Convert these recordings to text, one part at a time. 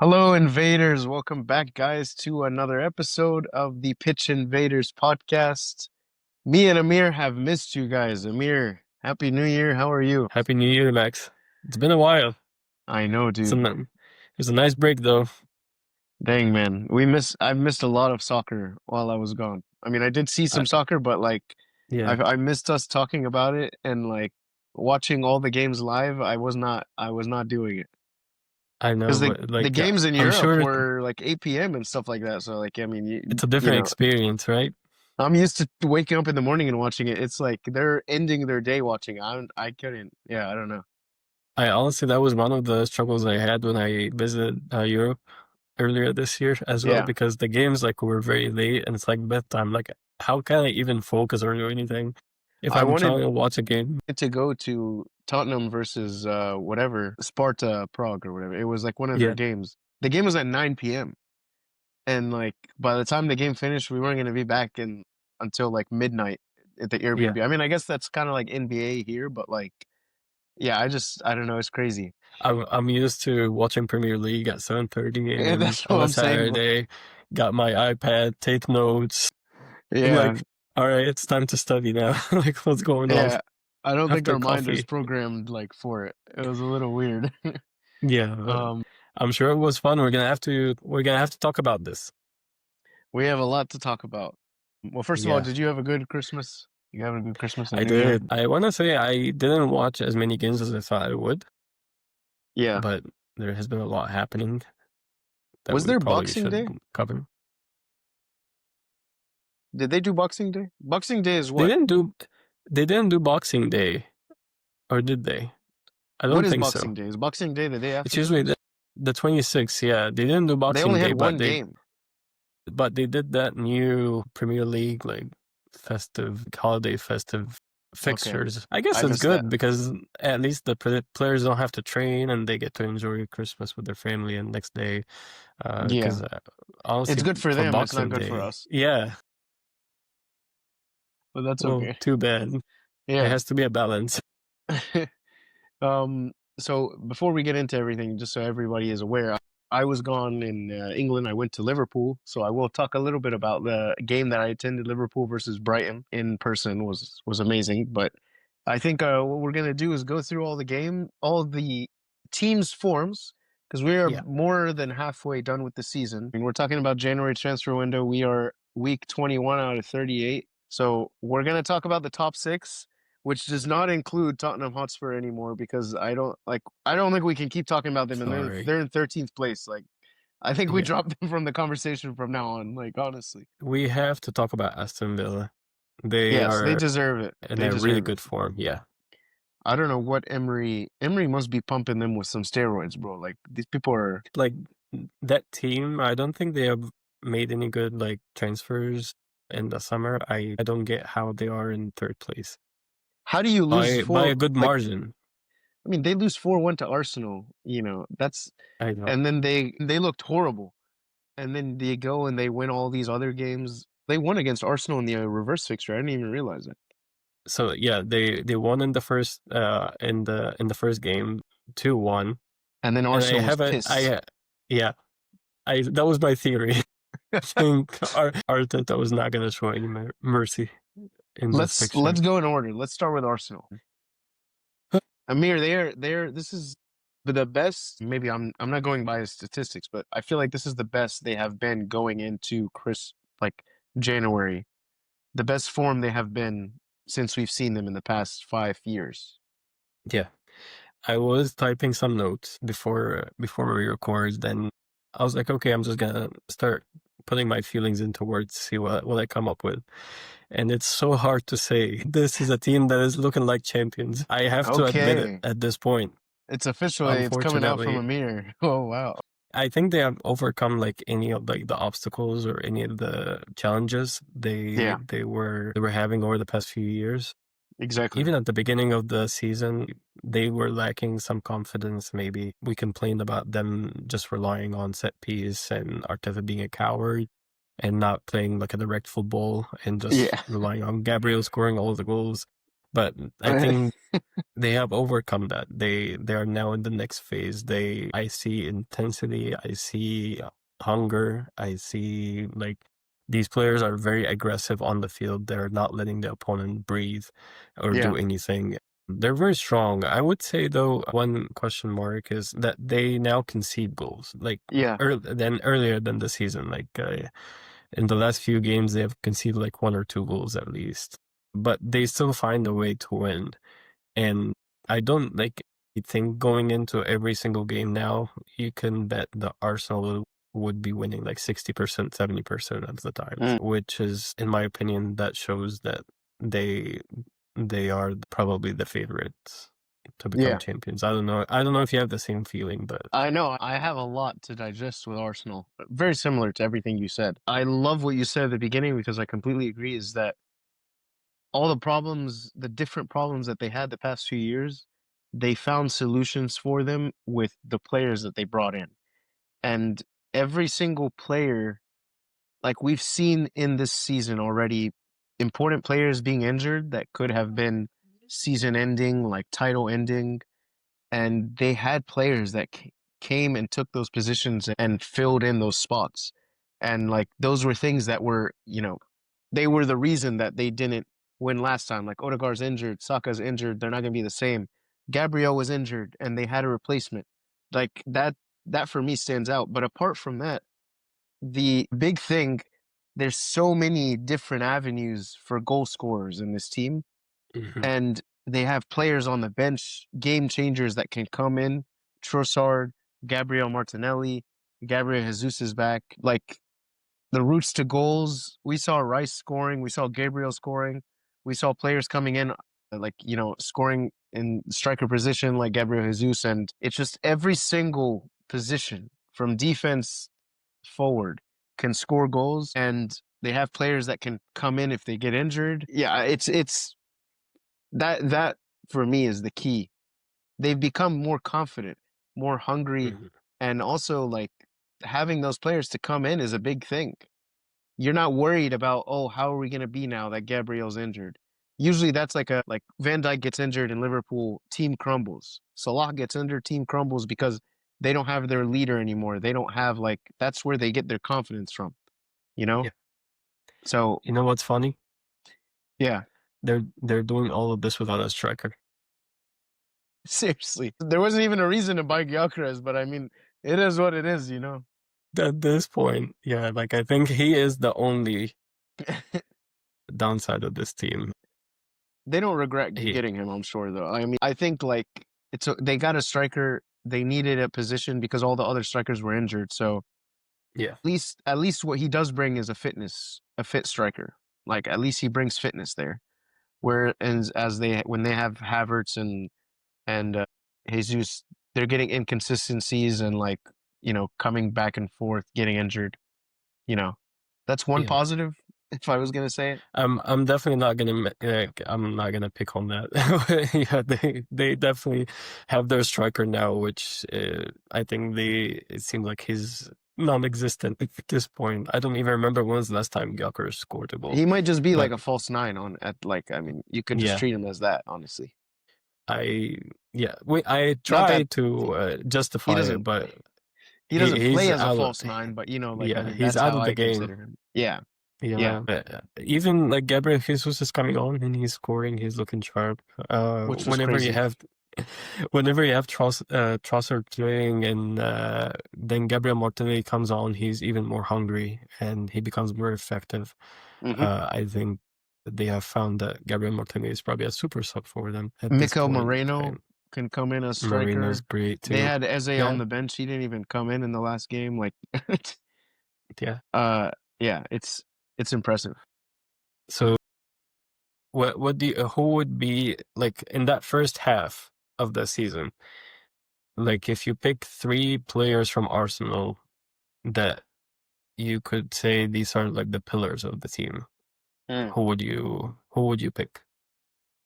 Hello, invaders. Welcome back, guys, to another episode of the Pitch Invaders podcast. Me and Amir have missed you guys. Amir, Happy New Year. How are you? Happy New Year, Max. It's been a while. I know, It's dude. it was a nice break, though. Dang, man. I've missed a lot of soccer while I was gone. I mean, I did see I, some soccer, but yeah, I missed us talking about it and watching all the games live. I was not doing it. I know, Because but the games in I'm Europe sure were like 8 p.m. and stuff like that. So I mean, it's a you different know, experience, right? I'm used to waking up in the morning and watching it. It's like they're ending their day watching. I couldn't. Yeah, I don't know. I honestly, that was one of the struggles I had when I visited Europe earlier this year as well, Yeah, because the games were very late and it's like bedtime. Like, how can I even focus or do anything if I I'm wanted trying to watch a game? to go to Tottenham versus whatever Sparta Prague or whatever. It was like one of their Yeah, games. The game was at 9 p.m. and like by the time the game finished, we weren't going to be back in until like midnight at the yeah. Airbnb. I mean, I guess that's kind of like NBA here, but yeah, I don't know. It's crazy. I'm used to watching Premier League at 7:30 Yeah, a.m. that's what on a I'm saying. But Saturday. Got my iPad, take notes. I'm yeah, like, all right, it's time to study now. Like, what's going on yeah. I don't think after our mind is coffee? programmed like for it. It was a little weird. Yeah, but Um, I'm sure it was fun. We're gonna have to talk about this. we have a lot to talk about. Well, first of all, Yeah, did you have a good Christmas? You have a good Christmas and I New Year? did. I want to say I didn't watch as many games as I thought I would, Yeah. but there has been a lot happening that Was we there probably Boxing Day? should cover. Did they do Boxing Day? Boxing Day is They what? didn't do, they didn't do Boxing Day, or did they? I What don't is think Boxing so. Day? Is Boxing Day the day It's after usually Christmas? the 26th. Yeah, they didn't do They Boxing only Day, had one game. but they did that new Premier League holiday festive Okay. fixtures. I guess I it's missed that. good because at least the players don't have to train and they get to enjoy Christmas with their family and next day. Yeah. Because It's honestly, good for for them. It's not Boxing good for Day, us. yeah, But that's well, okay. too bad. It Yeah. has to be a balance. Um, so before we get into everything, just so everybody is aware, I was gone in England. I went to Liverpool, so I will talk a little bit about the game that I attended, Liverpool versus Brighton in person was amazing. But I think what we're gonna do is go through all the teams' forms, because we are Yeah, more than halfway done with the season. And we're talking about January transfer window. We are week 21 out of 38. So we're gonna talk about the top six, which does not include Tottenham Hotspur anymore because I don't think we can keep talking about them, and sorry. they're in 13th place. Like I think we Yeah, dropped them from the conversation from now on, like honestly. we have to talk about Aston Villa. They Yes, they are deserve it. in They a really deserve it. good form. Yeah. I don't know what Emery must be pumping them with some steroids, bro. Like these people are. Like that team, I don't think they have made any good transfers in the summer. I don't get how they are in third place How do you lose by a four? good Like margin. I mean, they lose 4-1 to Arsenal. That's I know. and then they looked horrible. And then they go and they win all these other games. They won against Arsenal in the reverse fixture. I didn't even realize it. So yeah, they won in the first in the first game 2-1, And then and I Arsenal was have a pissed. I yeah I that was my theory. I think Arteta was not going to show any mercy in this Let's fixture. go in order. Let's start with Arsenal. Amir, they're this is the best. Maybe I'm not going by statistics, but I feel like this is the best they have been going into like January. The best form they have been since we've seen them in the past 5 years. Yeah. I was typing some notes before we record. Then I was like, okay, I'm just gonna start putting my feelings into words, see what I come up with. And it's so hard to say. This is a team that is looking like champions. I have to admit it Okay. at this point. It's officially it's coming out from Unfortunately, Amir. Oh wow. I think they have overcome any of the obstacles or any of the challenges Yeah, they were having over the past few years. exactly. Even at the beginning of the season, they were lacking some confidence, maybe. We complained about them just relying on set piece and Arteta being a coward and not playing like a direct football and just Yeah. relying on Gabriel scoring all of the goals. But I think they have overcome that. They are now in the next phase. I see intensity, I see hunger, I see like these players are very aggressive on the field. They're not letting the opponent breathe or Yeah, do anything. They're very strong. I would say though, one question mark is that they now concede goals like yeah, earlier than the season. Like in the last few games, they have conceded like 1 or 2 goals at least, but they still find a way to win. And I don't like I think going into every single game now, you can bet the Arsenal would be winning like 60%, 70% of the times, mm, which is, in my opinion, that shows that they they are probably the favorites to become yeah. champions. I don't know. I don't know if you have the same feeling, but I know I have a lot to digest with Arsenal. Very similar to everything you said. I love what you said at the beginning because I completely agree. Is that all the problems, the different problems that they had the past few years, they found solutions for them with the players that they brought in. And every single player, like we've seen in this season already, important players being injured that could have been season ending, like title ending. And they had players that came and took those positions and filled in those spots. And like those were things that were, they were the reason that they didn't win last time. Like Odegaard's injured, Saka's injured, they're not going to be the same. Gabriel was injured and they had a replacement. Like that for me stands out. But apart from that, the big thing, there's so many different avenues for goal scorers in this team, Mhm. and they have players on the bench, game changers that can come in. Trossard, Gabriel Martinelli, Gabriel Jesus is back. Like the routes to goals, we saw Rice scoring, we saw Gabriel scoring, we saw players coming in, like, scoring in striker position like Gabriel Jesus. And it's just every single position from defense forward can score goals, and they have players that can come in if they get injured. Yeah, it's that for me is the key. They've become more confident, more hungry, Mhm. and also like having those players to come in is a big thing. You're not worried about, oh, how are we going to be now that Gabriel's injured? Usually that's like Van Dijk gets injured in Liverpool, team crumbles. Salah gets injured, team crumbles because they don't have their leader anymore. They don't have like that's where they get their confidence from, you know? Yeah. So, You know what's funny? yeah, They're doing all of this without a striker. seriously. There wasn't even a reason to buy Gyökeres, but I mean, it is what it is, At this point, yeah, like I think he is the only downside of this team. They don't regret He, getting him, I'm sure, though. I mean, I think like they got a striker. They needed a position because all the other strikers were injured. So yeah, at least what he does bring is a fit striker. Like at least he brings fitness there. Where as they when they have Havertz and Jesus, they're getting inconsistencies and like coming back and forth, getting injured. You know, that's one yeah. positive. If I was gonna say it, I'm definitely not gonna like, I'm not gonna pick on that. Yeah, they definitely have their striker now, which I think it seems like he's non-existent at this point. I don't even remember when was the last time Gyökeres scored a goal. he might just be like But a false nine on at like I mean you could just yeah, treat him as that honestly. I I Not try that to he justify it, doesn't but he doesn't play he's as a out of false nine, but like I yeah, mean he's that's out how of the I game. consider him. Yeah, yeah. Yeah, even like Gabriel Jesus is coming on and he's scoring, he's looking sharp. Which was Whenever you crazy. have, Trossard playing and then Gabriel Martinelli comes on, he's even more hungry and he becomes more effective. Hmm. I think they have found that Gabriel Martinelli is probably a super sub for them at this Mikel point. Moreno can come in as Marino's striker. great They too. had Eze on Yeah, the bench. He didn't even come in the last game. Like, yeah. uh, yeah, it's impressive. So what do you, who would be like in that first half of the season? Like if you pick 3 players from Arsenal that you could say these are like the pillars of the team, Mm. who would you pick?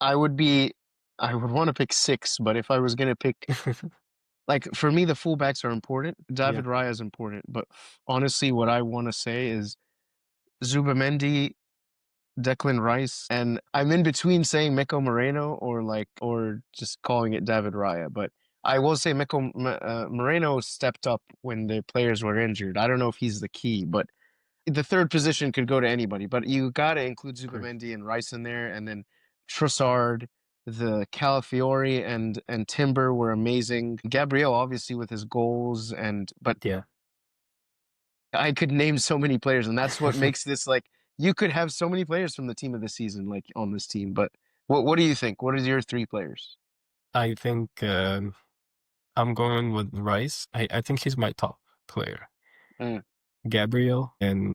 I would be, I would want to pick six, but if I was gonna pick, like for me, the fullbacks are important. Yeah. David Raya is important, but honestly, what I want to say is Zubamendi, Declan Rice, and I'm in between saying Miko Moreno or just calling it David Raya. But I will say Moreno stepped up when the players were injured. I don't know if he's the key, but the third position could go to anybody. But you got to include Agree. Zubamendi and Rice in there, and then Trossard, the Calafiori and Timber were amazing. Gabriel obviously with his goals but Yeah. I could name so many players, and that's what makes this like you could have so many players from the team of the season like on this team. But what do you think? What is your three players? I think I'm going with Rice. I think he's my top player. Mm. Gabriel, and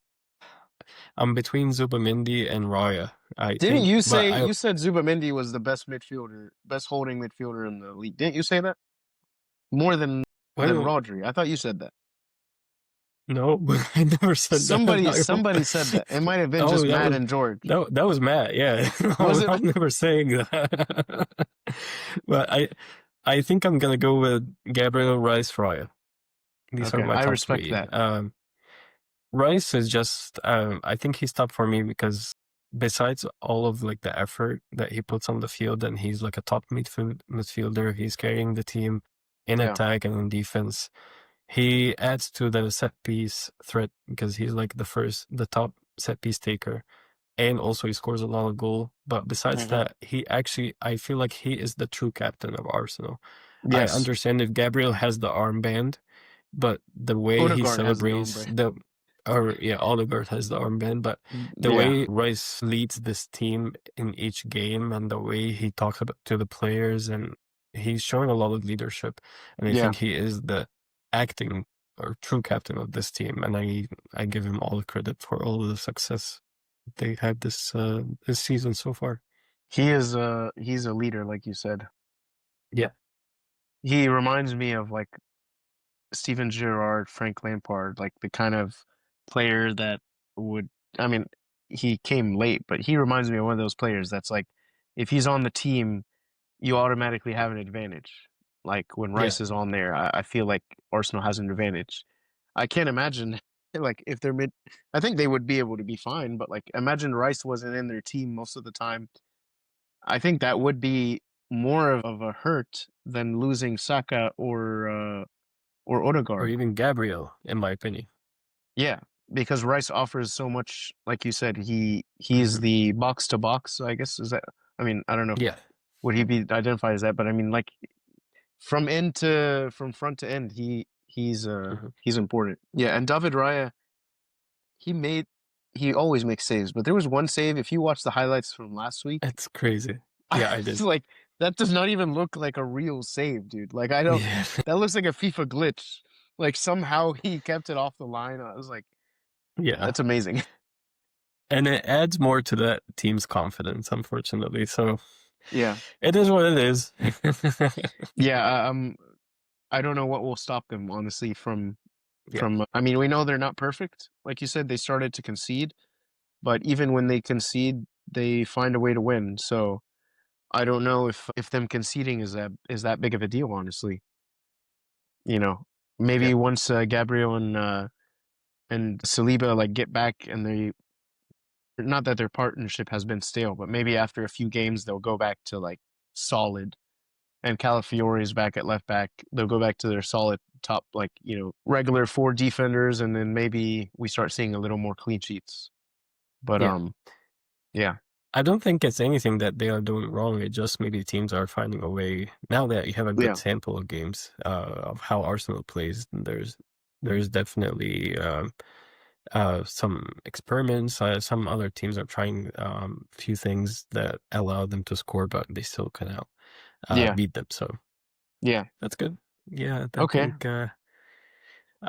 I'm between Zubamendi and Raya. I Didn't think, you but say I you said Zubamendi was the best midfielder, best holding midfielder in the league? Didn't you say that? More than well, Rodri. I thought you said that. no, I never said that. Somebody said that. It might have been Oh, just Matt and George. that was Matt. Yeah, Was it? I'm never saying that. But I think I'm gonna go with Gabriel Rice Raya. These are Okay, my I top respect three. that. Rice is just I think he's top for me because besides all of like the effort that he puts on the field, and he's like a top midfielder, he's carrying the team in Yeah. attack and in defense. He adds to the set piece threat because he's like the top set piece taker, and also he scores a lot of goal. But besides Hmm. that, I feel like he is the true captain of Arsenal. I Yes. understand if Gabriel has the armband, but the way he Odegaard has the celebrates ombre. or yeah, Oliver has the armband, but the Yeah. way Rice leads this team in each game and the way he talks about to the players, and he's showing a lot of leadership, and I Yeah. think he is the acting or true captain of this team, and I give him all the credit for all of the success they had this season so far. He's a leader, like you said. Yeah, He reminds me of like Steven Gerrard, Frank Lampard, like the kind of player that would, I mean, he came late, but he reminds me of one of those players that's like, if he's on the team, you automatically have an advantage. Like when yeah, Rice is on there, I feel like Arsenal has an advantage. I can't imagine, like, if they're I think they would be able to be fine, but like, imagine Rice wasn't in their team most of the time. I think that would be more of a hurt than losing Saka or or Odegaard. even Gabriel, in my opinion. Yeah, because Rice offers so much. Like you said, he's Hmm. the box to box. I guess is that. I mean, I don't know. Yeah. Would he be identified as that? But I mean, like from front to end, Hmm. he's important. Yeah, and David Raya, he made he always makes saves, but there was one save. If you watch the highlights from last week, It's crazy. Yeah, I it's did. like that does not even look like a real save, dude. Like I don't. Yeah. That looks like a FIFA glitch. Like somehow he kept it off the line. I was like, Yeah. that's amazing. And it adds more to that team's confidence, unfortunately. So Yeah. it is what it is. Yeah, I don't know what will stop them, honestly, Yeah. I mean, we know they're not perfect. Like you said, they started to concede, but even when they concede, they find a way to win. So I don't know if them conceding is that big of a deal, honestly. You know, maybe Yeah. once Gabriel and Saliba like get back and they not that their partnership has been stale, but maybe after a few games they'll go back to like solid and Calafiori is back at left back, they'll go back to their solid top, like, regular four defenders, and then maybe we start seeing a little more clean sheets. But Yeah. yeah, I don't think it's anything that they are doing wrong. It just maybe teams are finding a way. Now that you have a good yeah, sample of games of how Arsenal plays, there's definitely some experiments. Some other teams are trying few things that allow them to score, but they still cannot yeah, beat them. So yeah. that's good. Yeah, I Okay, think I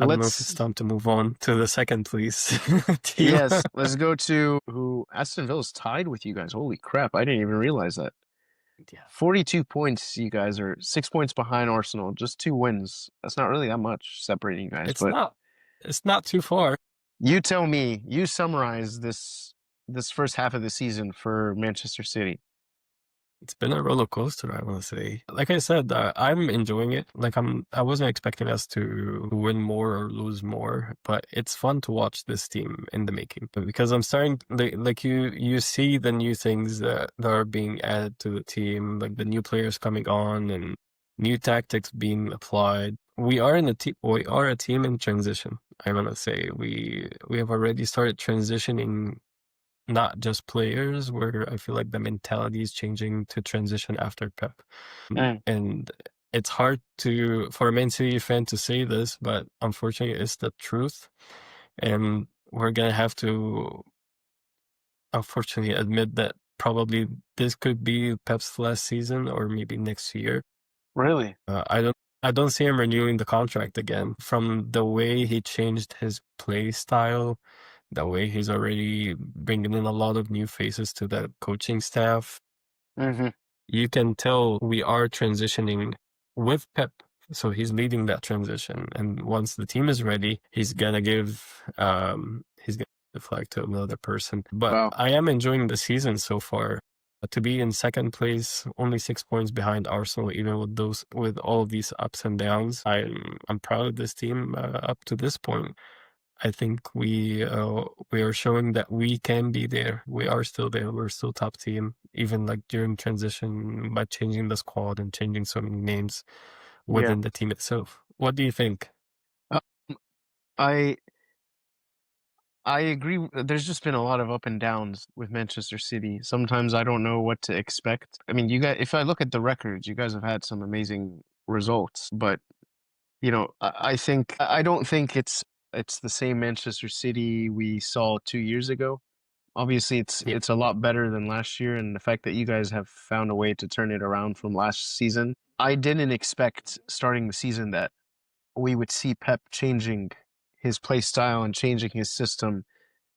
don't know if it's let's time to move on to the second place team. yes, let's go to who Aston Villa's tied with you guys. Holy crap, I didn't even realize that. Yeah, 42 points, you guys are 6 points behind Arsenal, just two wins. That's not really that much separating you guys, it's but not it's not too far. you tell me, you summarize this first half of the season for Manchester City. It's been a roller coaster, I want to say. Like I said, I'm enjoying it. Like I wasn't expecting us to win more or lose more, but it's fun to watch this team in the making because I'm starting like you see the new things that are being added to the team, like the new players coming on and new tactics being applied. We are a team in transition. I want to say we have already started transitioning not just players, where I feel like the mentality is changing to transition after Pep. Mm. And it's hard for a Man City fan to say this, but unfortunately, it's the truth. And we're gonna have to, unfortunately, admit that probably this could be Pep's last season, or maybe next year. Really? I don't see him renewing the contract again. From the way he changed his play style, the way he's already bringing in a lot of new faces to the coaching staff, Hmm. you can tell we are transitioning with Pep. So he's leading that transition, and once the team is ready, he's gonna give the flag to another person. But Wow. I am enjoying the season so far. To be in second place, only 6 points behind Arsenal, even with all of these ups and downs, I'm proud of this team up to this point. I think we are showing that we can be there. We are still there. We're still top team, even like during transition by changing the squad and changing so many names Yeah. within the team itself. What do you think? Uh, I I agree. There's just been a lot of up and downs with Manchester City. Sometimes I don't know what to expect. I mean, you guys, if I look at the records, you guys have had some amazing results, but I think I don't think it's the same Manchester City we saw 2 years ago. Obviously, Yeah, it's a lot better than last year, and the fact that you guys have found a way to turn it around from last season. I didn't expect starting the season that we would see Pep changing his play style and changing his system,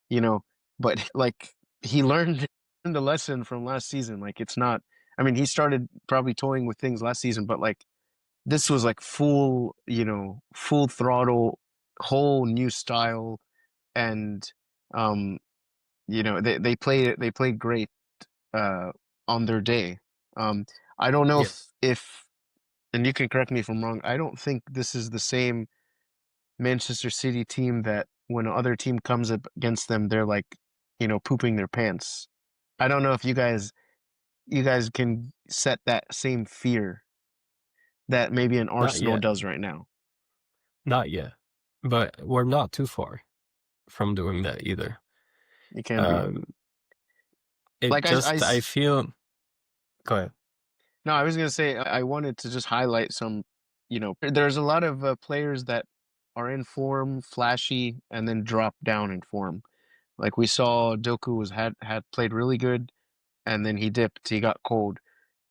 you know, but like he learned the lesson from last season. Like it's not, I mean, he started probably toying with things last season, but like this was like full, full throttle, whole new style, and um, they played great uh on their day. Um, I don't know yeah, if and you can correct me if I'm wrong. I don't think this is the same Manchester City team that when another team comes up against them, they're like, pooping their pants. I don't know if you guys can set that same fear that maybe an not Arsenal yet, does right now. not yet. But we're not too far from doing that either. It can be. Um, it Like just I feel. Go ahead. no, I was gonna say I wanted to just highlight some, there's a lot of players that are in form, flashy, and then drop down in form. Like we saw Doku had played really good, and then he dipped, he got cold.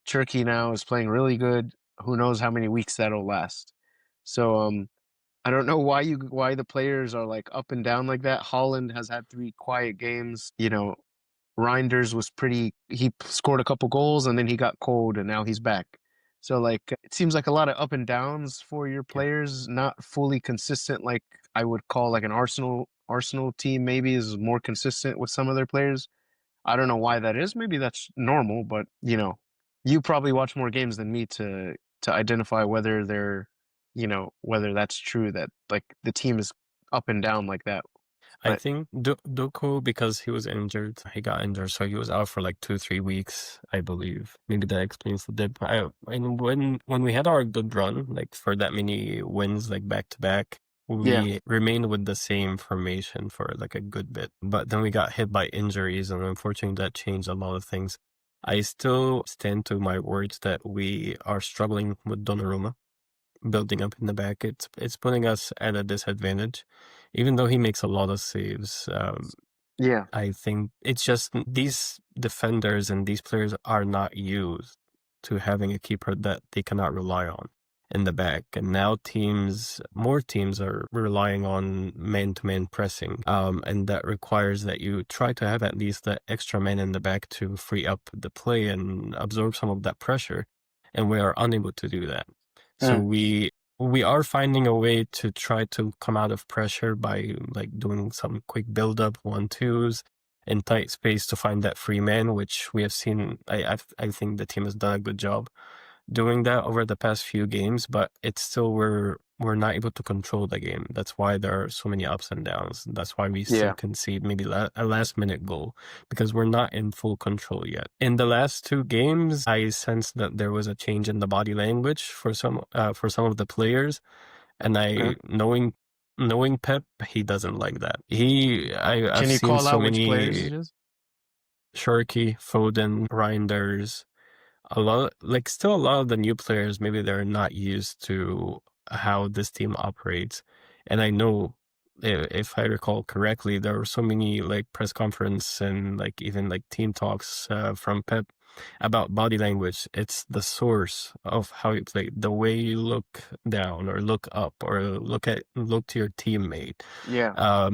Turkey now is playing really good. Who knows how many weeks that'll last? So I don't know why the players are like up and down like that. Holland has had 3 quiet games. Reinders was he scored a couple goals and then he got cold and now he's back. So like it seems like a lot of up and downs for your Yeah, players, not fully consistent like I would call like an Arsenal team maybe is more consistent with some of their players. I don't know why that is. Maybe that's normal, but you probably watch more games than me to identify whether whether that's true that like the team is up and down like that. I But think Doku, because he was injured, he got injured, so he was out for like 2, 3 weeks, I believe. Maybe that explains the dip. And when we had our good run, like for that many wins, like back to back, yeah, we remained with the same formation for like a good bit. But then we got hit by injuries, and unfortunately, that changed a lot of things. I still stand to my words that we are struggling with Donnarumma building up in the back. It's putting us at a disadvantage, even though he makes a lot of saves. yeah, I think it's just these defenders and these players are not used to having a keeper that they cannot rely on in the back. And now more teams are relying on man-to-man pressing. And that requires that you try to have at least that extra man in the back to free up the play and absorb some of that pressure. And we are unable to do that. So mm, we are finding a way to try to come out of pressure by like doing some quick build up 1-2s in tight space to find that free man, which we have seen. I think the team has done a good job doing that over the past few games, but it's still we're not able to control the game. That's why there are so many ups and downs. That's why we still Yeah. concede maybe a last minute goal, because we're not in full control yet. In the last 2 games, I sensed that there was a change in the body language for some of the players, and Okay. knowing Pep, he doesn't like that. I've Can you seen call so out which players many it is? Sharky, Foden, Reinders, still a lot of the new players, maybe they're not used to how this team operates. And I know, if I recall correctly, there were so many like press conference and like even like team talks from Pep about body language. It's the source of how you play, the way you look down or look up or look to your teammate. Yeah.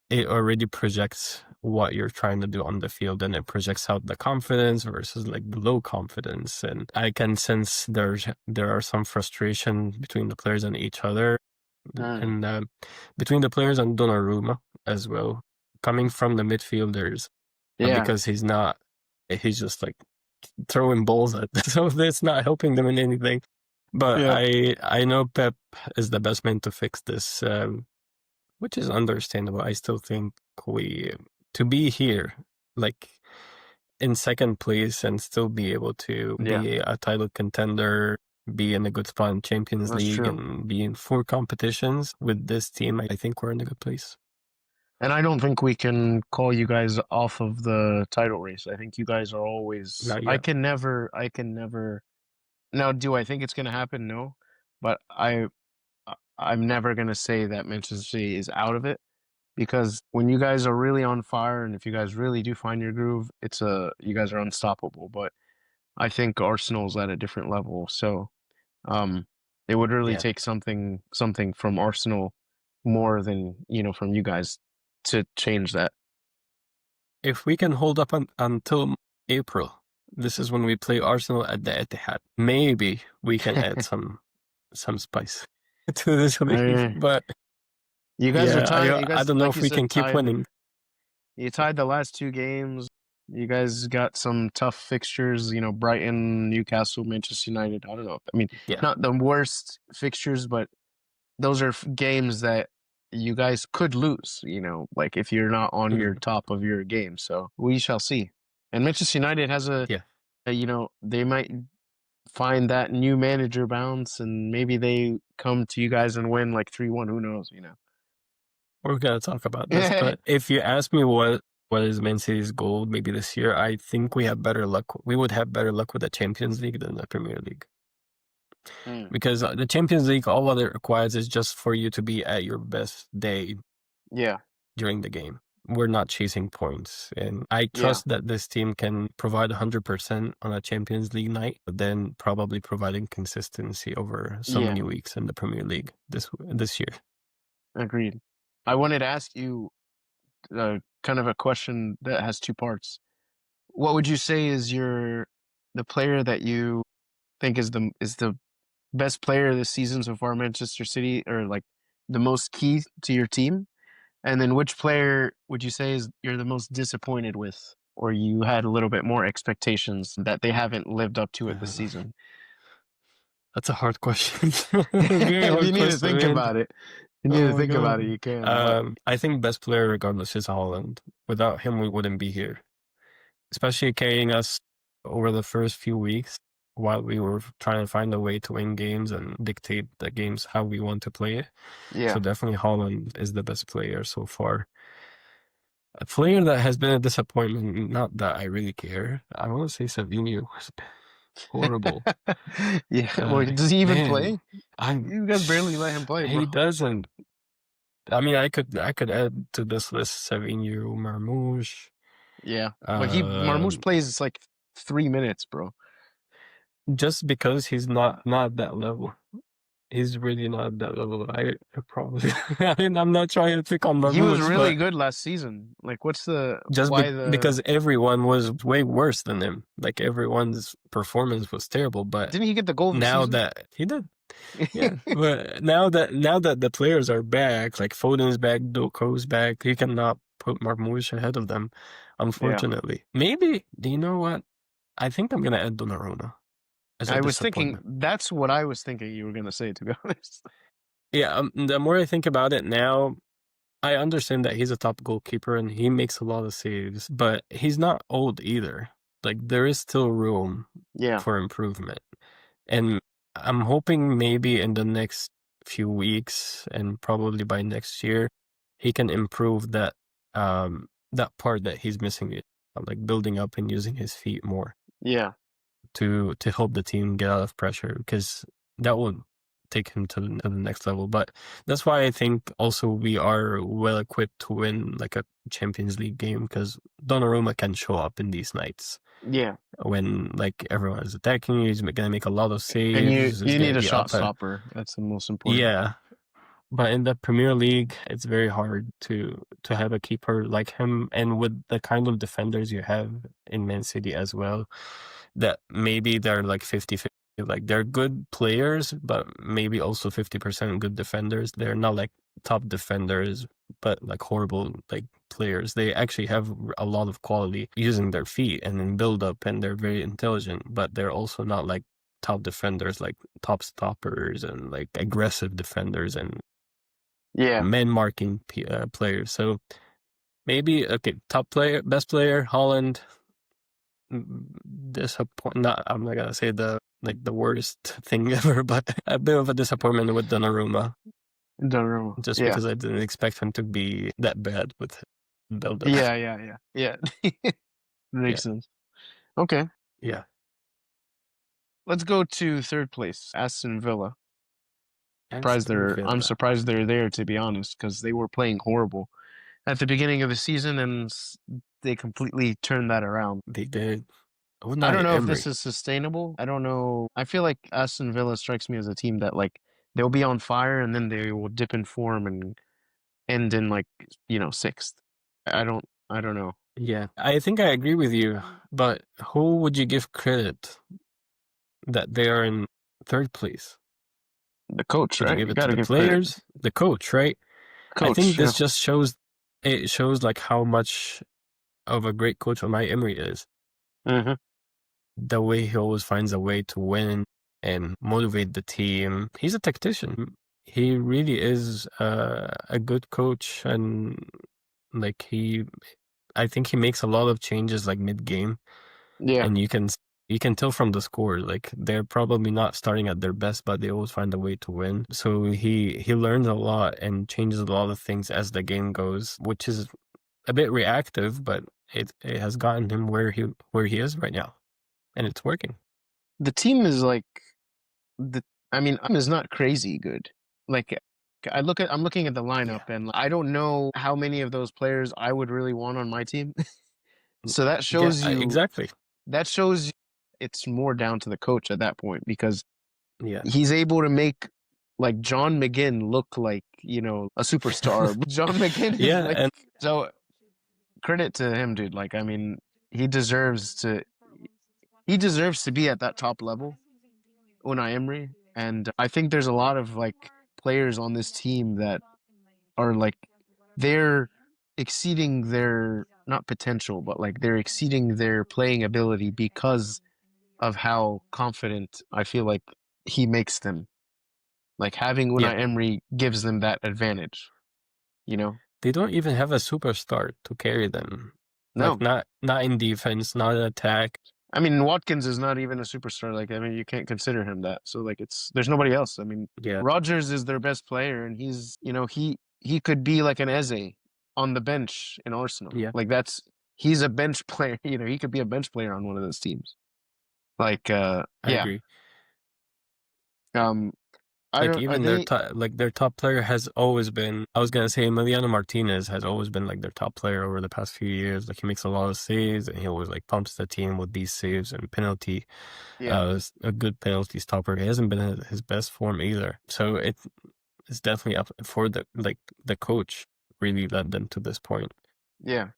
It already projects what you're trying to do on the field, and it projects out the confidence versus like the low confidence. And I can sense there are some frustration between the players and each other, Mm. and between the players and Donnarumma as well, coming from the midfielders, Yeah. because he's just like throwing balls at them, so it's not helping them in anything. But Yeah. I know Pep is the best man to fix this, which is understandable. I still think to be here, like in second place, and still be able to Yeah. be a title contender, be in a good spot in Champions That's League, true. and be in 4 competitions with this team, I think we're in a good place. And I don't think we can call you guys off of the title race. I think you guys are always. Not I yet. can never. I can never. Now, do I think it's going to happen? No, but I'm never going to say that Manchester City is out of it, because when you guys are really on fire and if you guys really do find your groove, you guys are unstoppable. But I think Arsenal's at a different level, so um, it would really Yeah. take something from Arsenal more than from you guys to change that. If we can hold up until April, this is when we play Arsenal at the Etihad. Maybe we can add some spice to this league. Uh, But you guys are yeah, tied. You I guys, don't know like if you we can said, keep tied. winning. You tied the last 2 games. You guys got some tough fixtures. Brighton, Newcastle, Manchester United. I don't know. I mean, Yeah. not the worst fixtures, but those are games that you guys could lose. Like if you're not on your Mhm. top of your game. So we shall see. And Manchester United has Yeah. they might find that new manager bounce, and maybe they come to you guys and win like 3-1. Who knows? We're gonna talk about this, but if you ask me what is Man City's goal maybe this year, I think we have better luck. We would have better luck with the Champions League than the Premier League, Mm, because the Champions League, all what it requires is just for you to be at your best day yeah, during the game. We're not chasing points, and I yeah, trust that this team can provide 100% on a Champions League night, but then probably providing consistency over so yeah. many weeks in the Premier League this year. Agreed. I wanted to ask you kind of a question that has 2 parts. What would you say is the player that you think is the best player this season so far, Manchester City, or like the most key to your team? And then which player would you say is you're the most disappointed with, or you had a little bit more expectations that they haven't lived up to it this season? That's a hard question. Very If hard you need to question, think man. about it, you need to Oh my think about it, god. you can. But I think best player regardless is Holland. Without him, we wouldn't be here. Especially carrying us over the first few weeks while we were trying to find a way to win games and dictate the games how we want to play it. So yeah. definitely Holland is the best player so far. A player that has been a disappointment, not that I really care. I want to say Savinho was horrible. Yeah. Well, does he even Man, play? You guys barely let him play, bro. he doesn't. I mean, I could add to this list Savinho, Marmoush. Yeah. But Marmoush plays like 3 minutes, bro. Just because he's not at that level. He's really not at that level. I probably. I mean, I'm not trying to pick on He was Marmoush, really but good last season. Like, just why the, because everyone was way worse than him. Like everyone's performance was terrible. But didn't he get the goal of the now season? that he did, yeah. But now that the players are back, like Foden's back, Doko's back, he cannot put Marmoush ahead of them, Yeah. unfortunately. Maybe, do you know what? I think I'm gonna add Donnarumma as a I was thinking disappointment. that's what I was thinking you were gonna say, to be honest. Yeah, the more I think about it now, I understand that he's a top goalkeeper and he makes a lot of saves, but he's not old either. Like there is still room Yeah. for improvement. And I'm hoping maybe in the next few weeks and probably by next year, he can improve that part that he's missing it, like building up and using his feet more Yeah. to help the team get out of pressure because that will take him to the next level. But that's why I think also we are well equipped to win like a Champions League game because Donnarumma can show up in these nights Yeah. when like everyone is attacking you. He's gonna make a lot of And saves. He's you gonna need a be shot up. stopper. That's the most important. Yeah, but in the Premier League, it's very hard to have a keeper like him, and with the kind of defenders you have in Man City as well, that maybe they're like 50-50. Like they're good players, but maybe also 50% good defenders. They're not like top defenders, but like horrible like players. They actually have a lot of quality using their feet and in build up, and they're very intelligent, but they're also not like top defenders, like top stoppers and like aggressive defenders and Yeah. man marking players. So maybe okay, top player, best player, Holland. Disappoint. Not, I'm not gonna say the like the worst thing ever, but a bit of a disappointment with Donnarumma, Donnarumma. just Yeah. because I didn't expect him to be that bad with build up. Yeah, yeah, yeah. Yeah. Yeah, Makes sense. Okay. yeah. Let's go to third place, Aston Villa. Aston I'm Villa. surprised they're there, to be honest, because they were playing horrible at the beginning of the season, and they completely turned that around. They did. I don't Unai know if this Emery. is sustainable. I don't know. I feel like Aston Villa strikes me as a team that like they'll be on fire and then they will dip in form and end in like, sixth. I don't know. Yeah, I think I agree with you. But who would you give credit that they are in third place? The coach, Would you right? give You it to got to the give credit. players, the coach, right? I think Coach, this yeah. just shows it shows like how much of a great coach Unai Emery is. Hmm. The way he always finds a way to win and motivate the team. He's a tactician. He really is a good coach, and like I think he makes a lot of changes like mid game, Yeah. and you can tell from the score like they're probably not starting at their best, but they always find a way to win. So he learns a lot and changes a lot of things as the game goes, which is a bit reactive, but it has gotten him where he is right now, and it's working. The team is like the I mean, is not crazy good. Like I'm looking at the lineup Yeah. and I don't know how many of those players I would really want on my team. So Yeah, exactly. that shows you it's more down to the coach at that point because Yeah. he's able to make like John McGinn look like, a superstar. John McGinn is Yeah, like and so credit to him, dude. Like I mean, he deserves to he deserves to be at that top level, Unai Emery, and I think there's a lot of like players on this team that are like they're exceeding their not potential, but like they're exceeding their playing ability because of how confident I feel like he makes them. Like having yeah, Unai Emery gives them that advantage, you know? they don't even have a superstar to carry them. Like No. not in defense, not in attack. I mean, Watkins is not even a superstar. Like, I mean, you can't consider him that. So, like, there's nobody else. I mean, Yeah, Rogers is their best player, and he could be like an Eze on the bench in Arsenal. yeah, Like, he's a bench player. He could be a bench player on one of those teams. Like, I yeah. agree. Um, I Like don't. Are even they? their top player has always been, I was gonna say Emiliano Martinez has always been like their top player over the past few years. Like he makes a lot of saves and he always like pumps the team with these saves and penalty. Yeah, A good penalty stopper. He hasn't been in his best form either. So it's definitely up for the coach really led them to this point. yeah.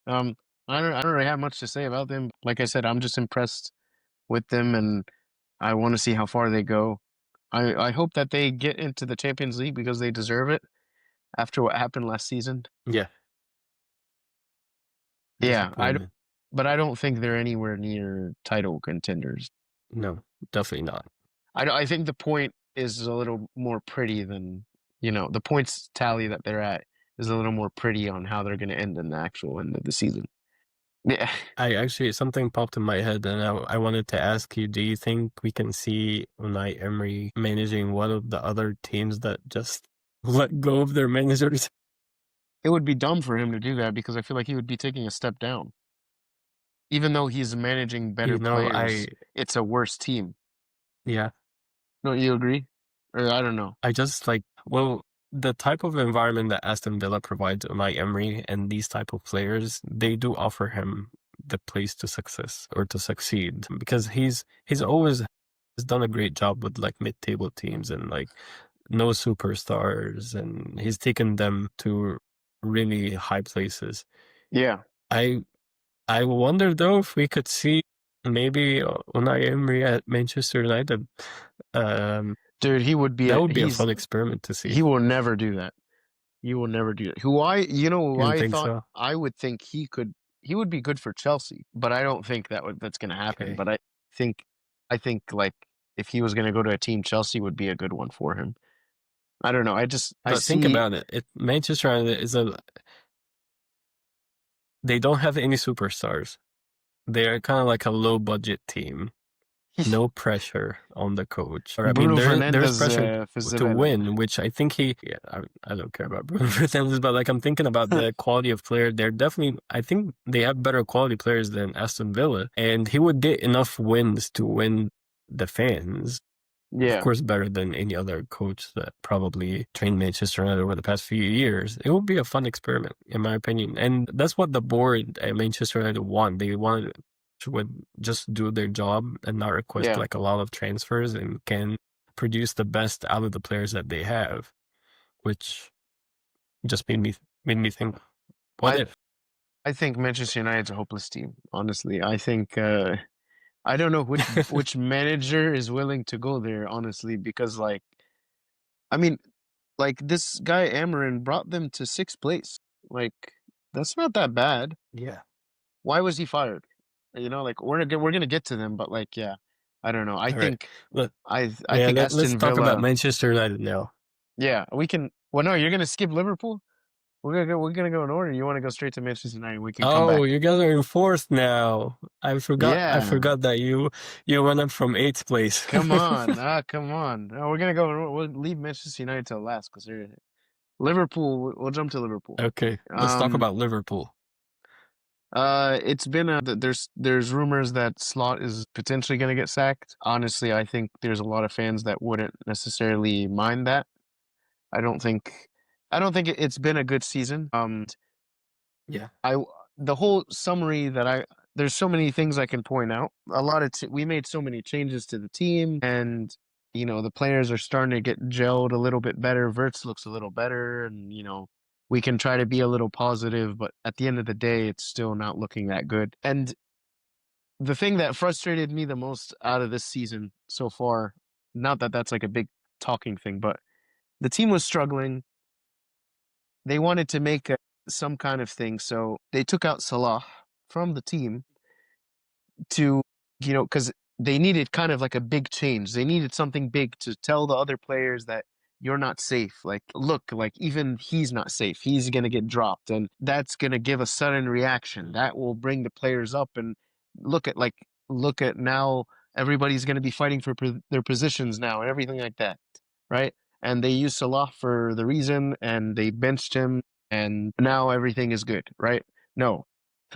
Um, I don't really have much to say about them. Like I said, I'm just impressed with them, and I want to see how far they go. I hope that they get into the Champions League because they deserve it after what happened last season. Yeah. Yeah, disappointment. but I don't think they're anywhere near title contenders. No, definitely not. I think the point is a little more pretty than, the points tally that they're at is a little more pretty on how they're going to end in the actual end of the season. Yeah. I actually something popped in my head, and I wanted to ask you: do you think we can see Unai Emery managing one of the other teams that just let go of their managers? It would be dumb for him to do that because I feel like he would be taking a step down. Even though he's managing better You know, players, it's a worse team. yeah, Don't you agree? Or I don't know. I just like, well, the type of environment that Aston Villa provides Unai Emery and these type of players, they do offer him the place to success or to succeed, because he's always has done a great job with like mid-table teams and like no superstars, and he's taken them to really high places. Yeah. I I wonder though if we could see maybe Unai Emery at Manchester United. Um, Dude, that would be a fun experiment to see. he will never do that. He will never do that. Who You don't I think thought so? I would think he would be good for Chelsea, but I don't think that's going to happen. Okay. But think, I think like if he was going to go to a team, Chelsea would be a good one for him. I don't know. I But think see. about it. Manchester United they don't have any superstars. They're kind of like a low budget team. No pressure on the coach. Or, I mean, Bruno there's Fernandes pressure for to Sevilla. win, which I think yeah, I don't care about Bruno Fernandes, but like I'm thinking about the quality of player. They're definitely, I think they have better quality players than Aston Villa, and he would get enough wins to win the fans. Of Yeah, course, better than any other coach that probably trained Manchester United over the past few years. It would be a fun experiment, in my opinion. And that's what the board at Manchester United want. They wanted to would just do their job and not request yeah. like a lot of transfers and can produce the best out of the players that they have, which just made me think, what I if? I think Manchester United's a hopeless team. Honestly, I think I don't know which manager is willing to go there. Honestly, because I mean, like this guy Amarin brought them to sixth place. Like that's not that bad. Yeah. Why was he fired? Like we're gonna get to them, but like yeah, I don't know. All right. Let, I yeah, think let's Aston talk about Villa. Manchester United now. Yeah, we can. Well, no, you're gonna skip Liverpool. We're gonna go in order. You want to go straight to Manchester United? We can come Oh, back. you guys are in fourth now. I Yeah, forgot that you went up from eighth place. come on, come on. No, we're gonna go. We'll leave Manchester United till last because they're Liverpool. We'll jump to Liverpool. Okay, let's talk Um, about Liverpool. it's been there's rumors that Slot is potentially gonna get sacked. Honestly, I think there's a lot of fans that wouldn't necessarily mind that. I don't think it's been a good season. Yeah. I the whole summary that there's so many things I can point out. A lot of we made so many changes to the team, and the players are starting to get gelled a little bit better. Verts looks a little better, and we can try to be a little positive, but at the end of the day, it's still not looking that good. And the thing that frustrated me the most out of this season so far, not that that's like a big talking thing, but the team was struggling. They wanted to make some kind of thing, so they took out Salah from the team to, because they needed kind of like a big change. They needed something big to tell the other players that you're not safe. Like, look, like even he's not safe. He's going to get dropped, and that's going to give a sudden reaction. That will bring the players up and look at now everybody's going to be fighting for their positions now and everything like that, right? And they used Salah for the reason, and they benched him, and now everything is good, right? No,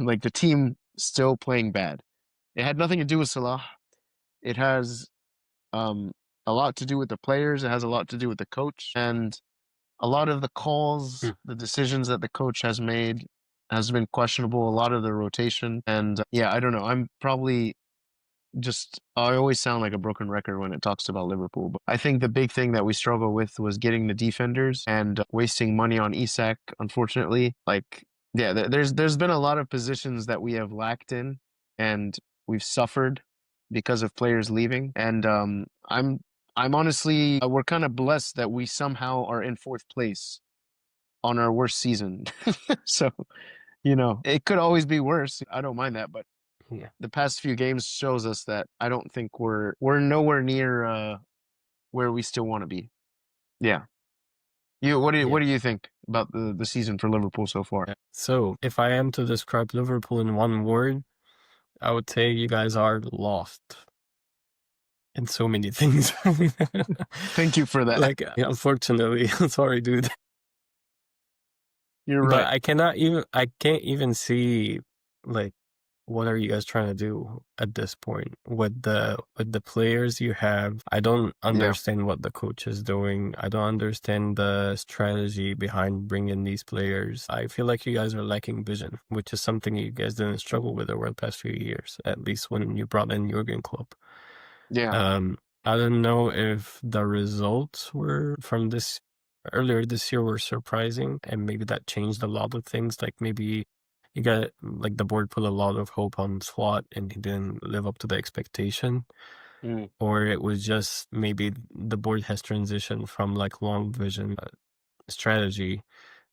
like the team still playing bad. It had nothing to do with Salah. It has um, a lot to do with the players. It has a lot to do with the coach, and a lot of the calls, Hmm. the decisions that the coach has made has been questionable. A lot of the rotation, and yeah, I don't know. I'm probably just I always sound like a broken record when it talks about Liverpool, but I think the big thing that we struggle with was getting the defenders and wasting money on Isak, unfortunately. Like yeah, there's been a lot of positions that we have lacked in and we've suffered because of players leaving. And I'm honestly we're kind of blessed that we somehow are in fourth place on our worst season. So it could always be worse. I don't mind that, but Yeah. the past few games shows us that I don't think we're nowhere near where we still want to be. Yeah. Yeah. What do you think about the season for Liverpool so far? So, if I am to describe Liverpool in one word, I would say you guys are lost in so many things. Thank you for that. Like, unfortunately, sorry, dude. You're But right. I can't even see, like, what are you guys trying to do at this point with the players you have? I don't Yeah. understand what the coach is doing. I don't understand the strategy behind bringing these players. I feel like you guys are lacking vision, which is something you guys didn't struggle with over the past few years, at least when you brought in Jurgen Klopp. Yeah. Um, I don't know if the results were from this earlier this year were surprising, and maybe that changed a lot of things. Like maybe you got like the board put a lot of hope on Slot, and he didn't live up to the expectation, Mm. or it was just maybe the board has transitioned from like long vision strategy,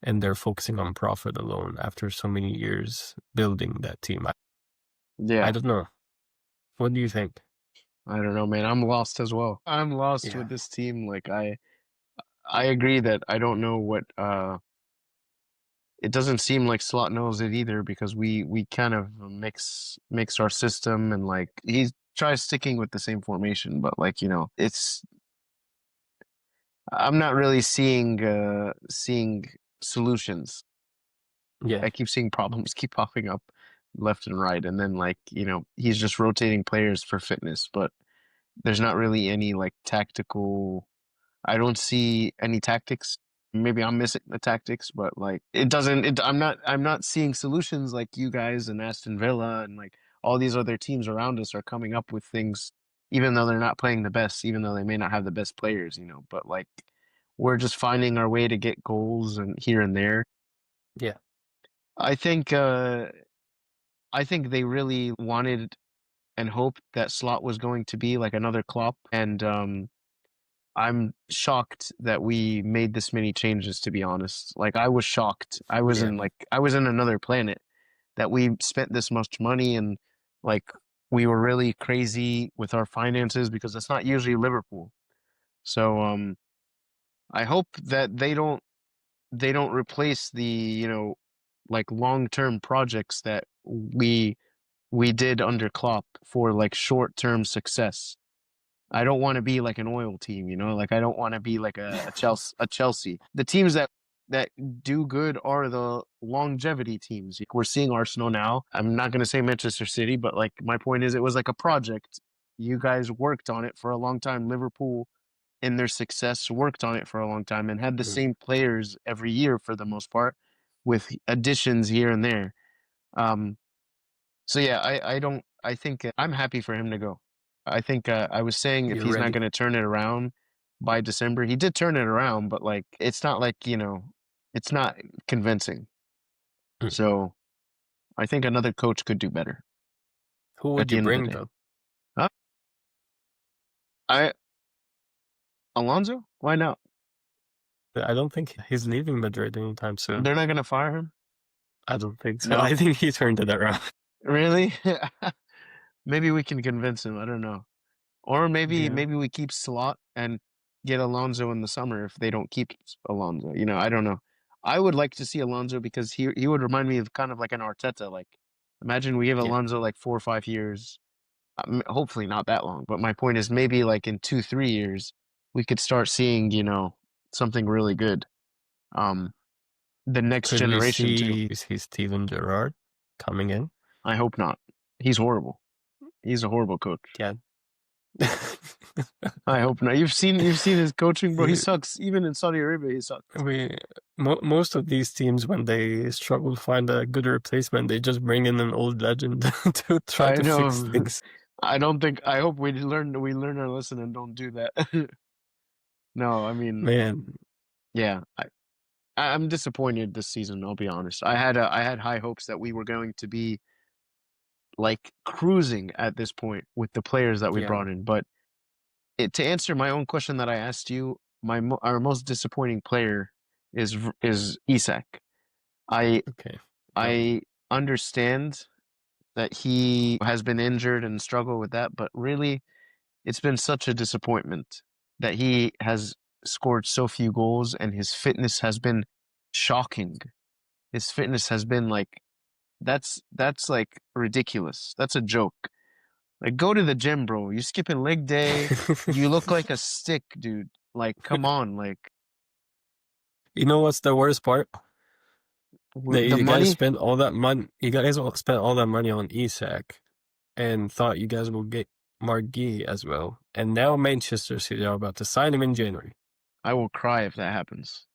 and they're focusing on profit alone after so many years building that team. I Yeah. don't know. What do you think? I don't know, man. I'm lost as well. I'm lost Yeah. with this team. Like I agree that I don't know what it doesn't seem like Slot knows it either because we kind of mix our system and like he tries sticking with the same formation, but like, it's I'm not really seeing solutions. Yeah. I keep seeing problems keep popping up left and right, and then like, he's just rotating players for fitness, but there's not really any like tactical. I don't see any tactics. Maybe I'm missing the tactics, but like it doesn't. I'm not seeing solutions like you guys and Aston Villa and like all these other teams around us are coming up with things, even though they're not playing the best, even though they may not have the best players, But like we're just finding our way to get goals and here and there. Yeah. I think. I think they really wanted and hoped that Slot was going to be like another Klopp, and I'm shocked that we made this many changes, to be honest. Like I was shocked. Yeah. I was in another planet that we spent this much money and like we were really crazy with our finances because that's not usually Liverpool. So I hope that they don't replace the, like long-term projects that we did under Klopp for like short-term success. I don't want to be like an oil team, Like I don't want to be like a Chelsea. A Chelsea. The teams that do good are the longevity teams. Like, we're seeing Arsenal now. I'm not going to say Manchester City, but like my point is, it was like a project. You guys worked on it for a long time. Liverpool, in their success, worked on it for a long time and had the Mm. same players every year for the most part, with additions here and there. Um, so yeah, I don't. I think I'm happy for him to go. I think I was saying if You're he's not ready. going to turn it around by December, he did turn it around, but like it's not like it's not convincing. Mm. So I think another coach could do better Who at would the you end of the bring day. though? Huh? I Alonso? Why not? I don't think he's leaving Madrid anytime soon. They're not going to fire him? I don't think so. No, I think he turned it around. really? Maybe we can convince him. I don't know. Or maybe Yeah. maybe we keep Slot and get Alonso in the summer if they don't keep Alonso. I don't know. I would like to see Alonso because he would remind me of kind of like an Arteta. Like, imagine we give Yeah. Alonso like 4 or 5 years. Hopefully not that long, but my point is maybe like in 2 3 years we could start seeing something really good. Um, the next Could we generation too. see Steven Gerrard coming in? I hope not. He's horrible. He's a horrible coach. Yeah. I hope not. You've seen his coaching, bro. He We sucks. Even in Saudi Arabia, he sucks. we most of these teams when they struggle to find a good replacement, they just bring in an old legend to try I to fix know. things. I don't think. I hope we learn our lesson and don't do that. No, I mean, Man, yeah. I'm disappointed this season. I'll be honest. I had high hopes that we were going to be like cruising at this point with the players that we yeah. brought in. But to answer my own question that I asked you, our most disappointing player is Isak. I Okay. No. I understand that he has been injured and struggled with that, but really, it's been such a disappointment that he has scored so few goals and his fitness has been shocking. His fitness has been like that's like ridiculous. That's a joke. Like go to the gym, bro. You're skipping leg day. You look like a stick, dude. Like come on, like You know what's the worst part? That the you guys money. spent all that money. You guys all spent all that money on Isak, and thought you guys will get Margui as well. And now Manchester City are about to sign him in January. I will cry if that happens.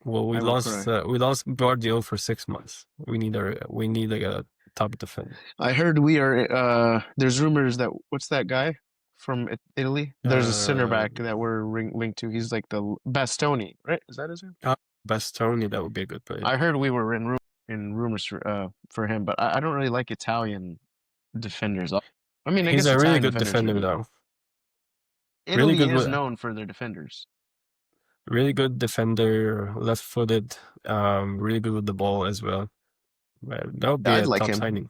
Well, I will cry. we lost Guardiola for 6 months. We need like a top defender. I heard we are there's rumors that what's that guy from Italy? There's a center Uh, back that we're linked to. He's like the Bastoni, right? Is that his name? Bastoni, that would be a good player. I heard we were in rumors for him, but I don't really like Italian defenders. I mean, I He's guess a really Italian good defenders are defender good. though. Really Italy good is with known for their defenders. really good defender, left-footed, really good with the ball as well. That would be I'd a like top him. signing.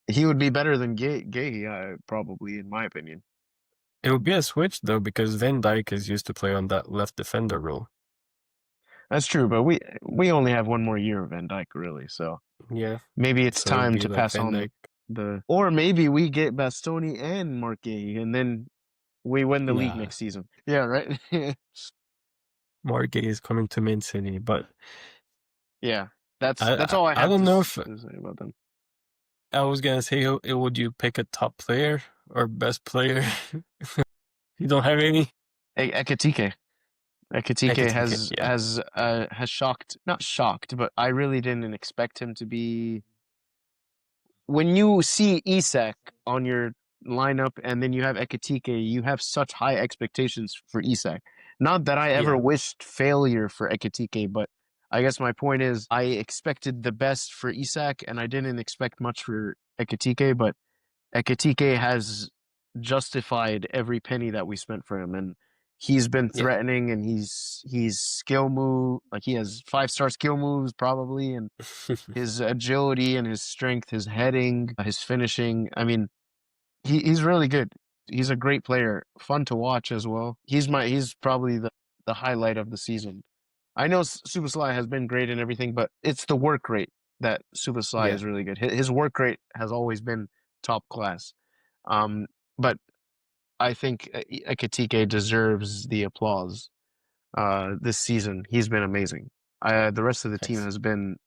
He would be better than Gay, probably, in my opinion. It would be a switch though, because Van Dijk is used to play on that left defender role. That's true, but we only have one more year of Van Dijk, really. So Yeah, maybe it's so it would time be to like pass Van on Dijk. or maybe we get Bastoni and Marquez, and then we win the league Nah, next season. Yeah, right. Morgan is coming to Man City, but Yeah, that's I all I I have don't know if to say about them. I was gonna say, would you pick a top player or best player? You don't have any? Ekatike. Ekatike Ekatike, yeah. has shocked, not shocked, but I really didn't expect him to be. When you see Isak on your lineup and then you have Ekatike, you have such high expectations for Isak. Not that I ever Yeah, wished failure for Ekatike, but I guess my point is I expected the best for Isak and I didn't expect much for Ekatike, but Ekatike has justified every penny that we spent for him, and he's been yeah. threatening, and he's skill move like he has 5-star skill moves probably, and his agility and his strength, his heading, his finishing. I mean, he's really good. He's a great player, fun to watch as well. He's probably the highlight of the season. I know Subasly has been great and everything, but it's the work rate that Subasly Yeah, is really good. His work rate has always been top class. Um, but I think Ekatike deserves the applause this season. He's been amazing. The rest of the team nice.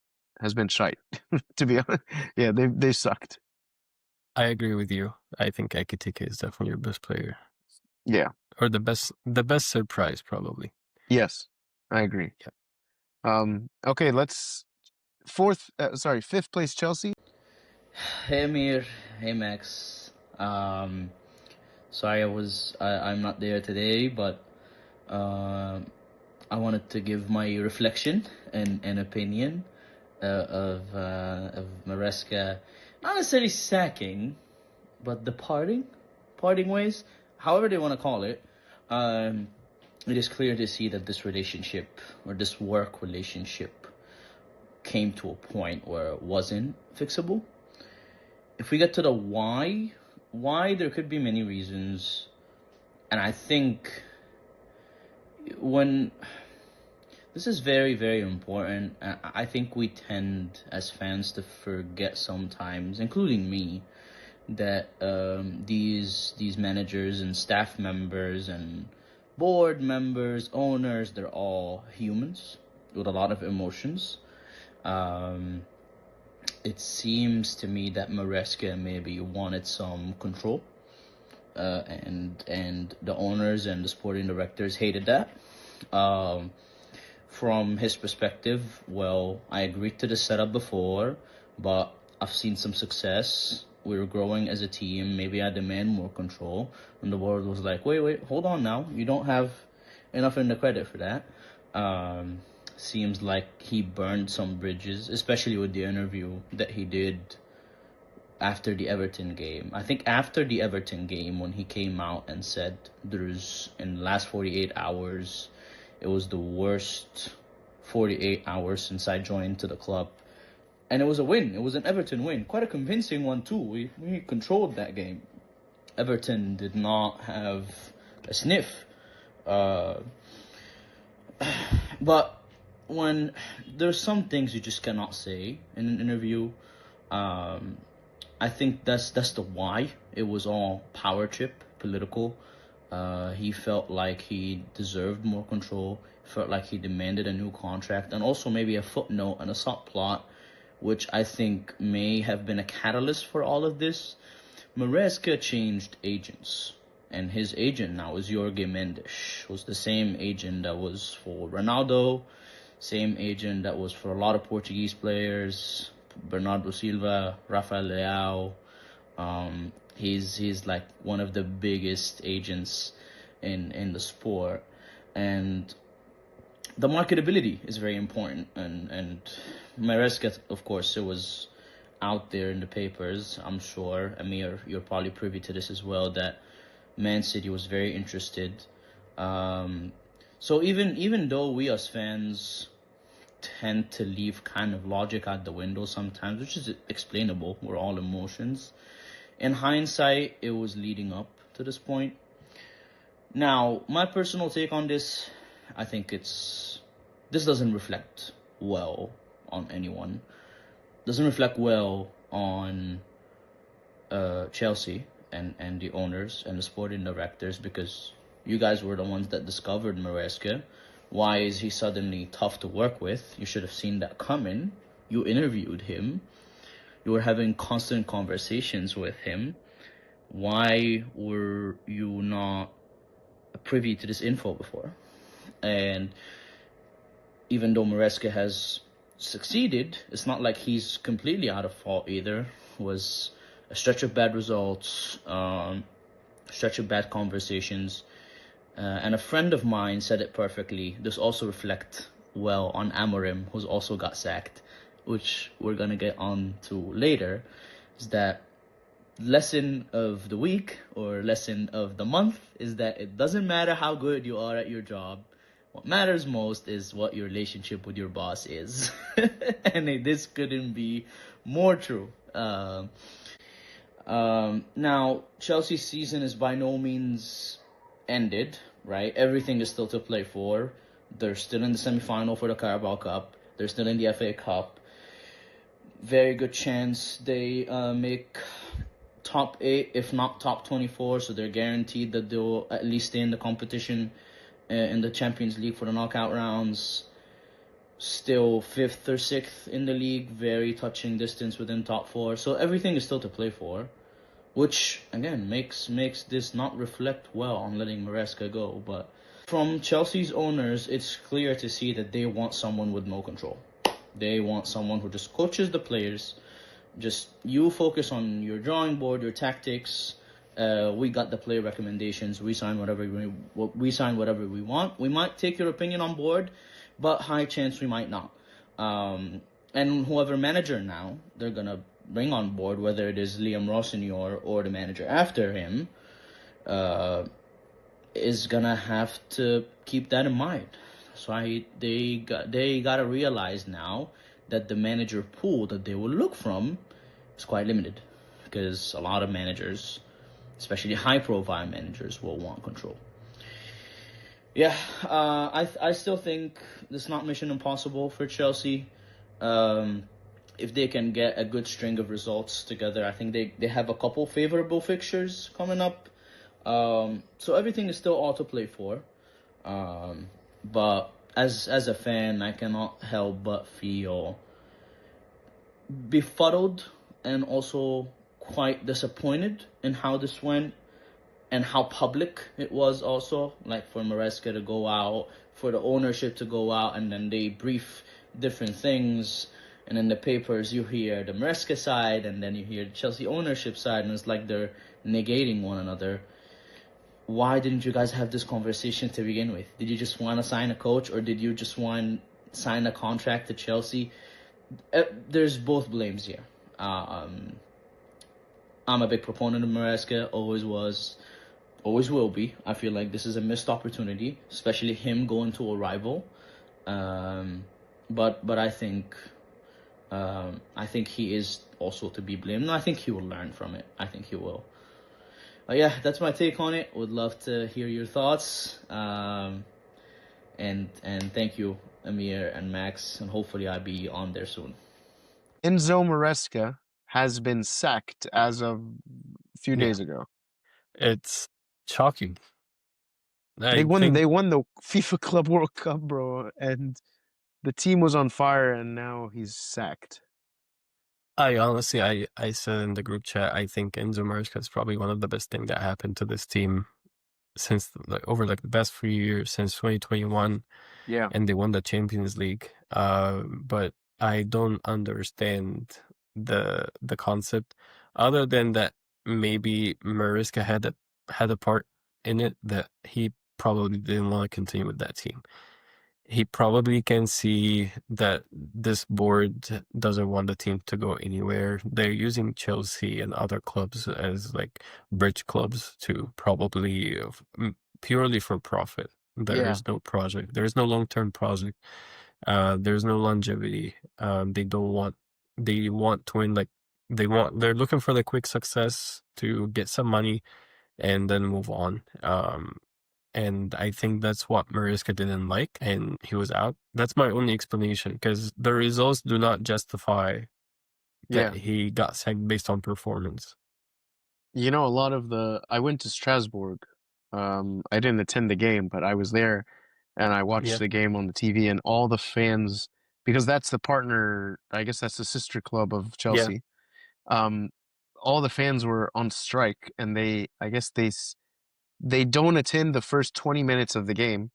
has been shite. To be honest, yeah, they sucked. I agree with you. I think Ekitike is definitely your best player. Yeah, Or the best surprise, probably. yes, I agree. Yeah. Okay, let's fifth place Chelsea. Hey Amir, hey Max. Sorry I'm not there today, but uh, I wanted to give my reflection and opinion of Maresca, not necessarily sacking, but parting ways, however they want to call it. Um, it is clear to see that this relationship or this work relationship came to a point where it wasn't fixable. If we get to the why there could be many reasons, and I think when this is very, very important. I think we tend as fans to forget sometimes, including me, that these managers and staff members and board members, owners, they're all humans with a lot of emotions. Um, it seems to me that Maresca maybe wanted some control, and the owners and the sporting directors hated that. Um, from his perspective, well, I agreed to the setup before, but I've seen some success. We were growing as a team. Maybe I demand more control. And the board was like, wait, hold on now. You don't have enough in the credit for that. Seems like he burned some bridges, especially with the interview that he did after the Everton game. I think after the Everton game, when he came out and said in the last 48 hours, it was the worst 48 hours since I joined to the club. And it was a win. It was an Everton win. Quite a convincing one, too. We controlled that game. Everton did not have a sniff. But when there's some things you just cannot say in an interview, I think that's the why. It was all power trip, political. He felt like he deserved more control, felt like he demanded a new contract, and also maybe a footnote and a subplot, which I think may have been a catalyst for all of this. Maresca changed agents, and his agent now is Jorge Mendes, who's the same agent that was for Ronaldo, same agent that was for a lot of Portuguese players, Bernardo Silva, Rafael Leao. He's like one of the biggest agents in the sport, and the marketability is very important. And Maresca, of course, it was out there in the papers. I'm sure, Amir, you're probably privy to this as well, that Man City was very interested. So even though we as fans tend to leave kind of logic out the window sometimes, which is explainable, we're all emotions, in hindsight, it was leading up to this point. Now, my personal take on this, I think this doesn't reflect well on anyone. Doesn't reflect well on Chelsea and the owners and the sporting directors, because you guys were the ones that discovered Maresca. Why is he suddenly tough to work with? You should have seen that coming. You interviewed him. You were having constant conversations with him. Why were you not privy to this info before? And even though Maresca has succeeded, it's not like he's completely out of fault either. It was a stretch of bad results, stretch of bad conversations. And a friend of mine said it perfectly. This also reflects well on Amorim, who's also got sacked, which we're going to get on to later, is that lesson of the week or lesson of the month is that it doesn't matter how good you are at your job. What matters most is what your relationship with your boss is. And this couldn't be more true. Now, Chelsea's season is by no means ended, right? Everything is still to play for. They're still in the semi-final for the Carabao Cup. They're still in the FA Cup. Very good chance they make top 8, if not top 24. So they're guaranteed that they'll at least stay in the competition in the Champions League for the knockout rounds. Still 5th or 6th in the league. Very touching distance within top 4. So everything is still to play for, which again makes this not reflect well on letting Maresca go. But from Chelsea's owners, it's clear to see that they want someone with no control. They want someone who just coaches the players. Just you focus on your drawing board, your tactics. We got the player recommendations. We sign whatever we want. We might take your opinion on board, but high chance we might not. And whoever manager now they're gonna bring on board, whether it is Liam Rossignol or the manager after him, is gonna have to keep that in mind. So they gotta realize now that the manager pool that they will look from is quite limited, because a lot of managers, especially high-profile managers, will want control. Yeah, I still think it's not mission impossible for Chelsea. If they can get a good string of results together, I think they have a couple favorable fixtures coming up. So everything is still all to play for. But as a fan, I cannot help but feel befuddled and also quite disappointed in how this went and how public it was also. Like for Maresca to go out, for the ownership to go out, and then they brief different things. And in the papers, you hear the Maresca side, and then you hear the Chelsea ownership side, and it's like they're negating one another. Why didn't you guys have this conversation to begin with? Did you just want to sign a coach, or did you just want to sign a contract to Chelsea? There's both blames here. I'm a big proponent of Maresca, always was, always will be. I feel like this is a missed opportunity, especially him going to a rival. But I think I think he is also to be blamed. No, I think he will learn from it. I think he will. Yeah, that's my take on it. Would love to hear your thoughts. And thank you, Amir and Max, and hopefully I'll be on there soon. Enzo Maresca has been sacked as of a few Yeah. days ago. It's shocking. They I think won the FIFA Club World Cup, bro, and the team was on fire, and now he's sacked. I honestly, I said in the group chat, I think Enzo Maresca is probably one of the best thing that happened to this team since over the past 3 years, since 2021, Yeah, and they won the Champions League. But I don't understand the concept, other than that maybe Maresca had a part in it, that he probably didn't want to continue with that team. He probably can see that this board doesn't want the team to go anywhere. They're using Chelsea and other clubs as like bridge clubs to probably purely for profit. There yeah, is no project. There is no long-term project. There's no longevity. They don't want. They want to win. Like they're looking for the quick success to get some money and then move on. And I think that's what Mariska didn't like, and he was out. That's my only explanation, because the results do not justify yeah. that he got sacked based on performance. You know, I went to Strasbourg. I didn't attend the game, but I was there and I watched Yeah, the game on the TV, and all the fans, because that's the partner, I guess that's the sister club of yeah. Chelsea. Um, all the fans were on strike, and I guess they don't attend the first 20 minutes of the game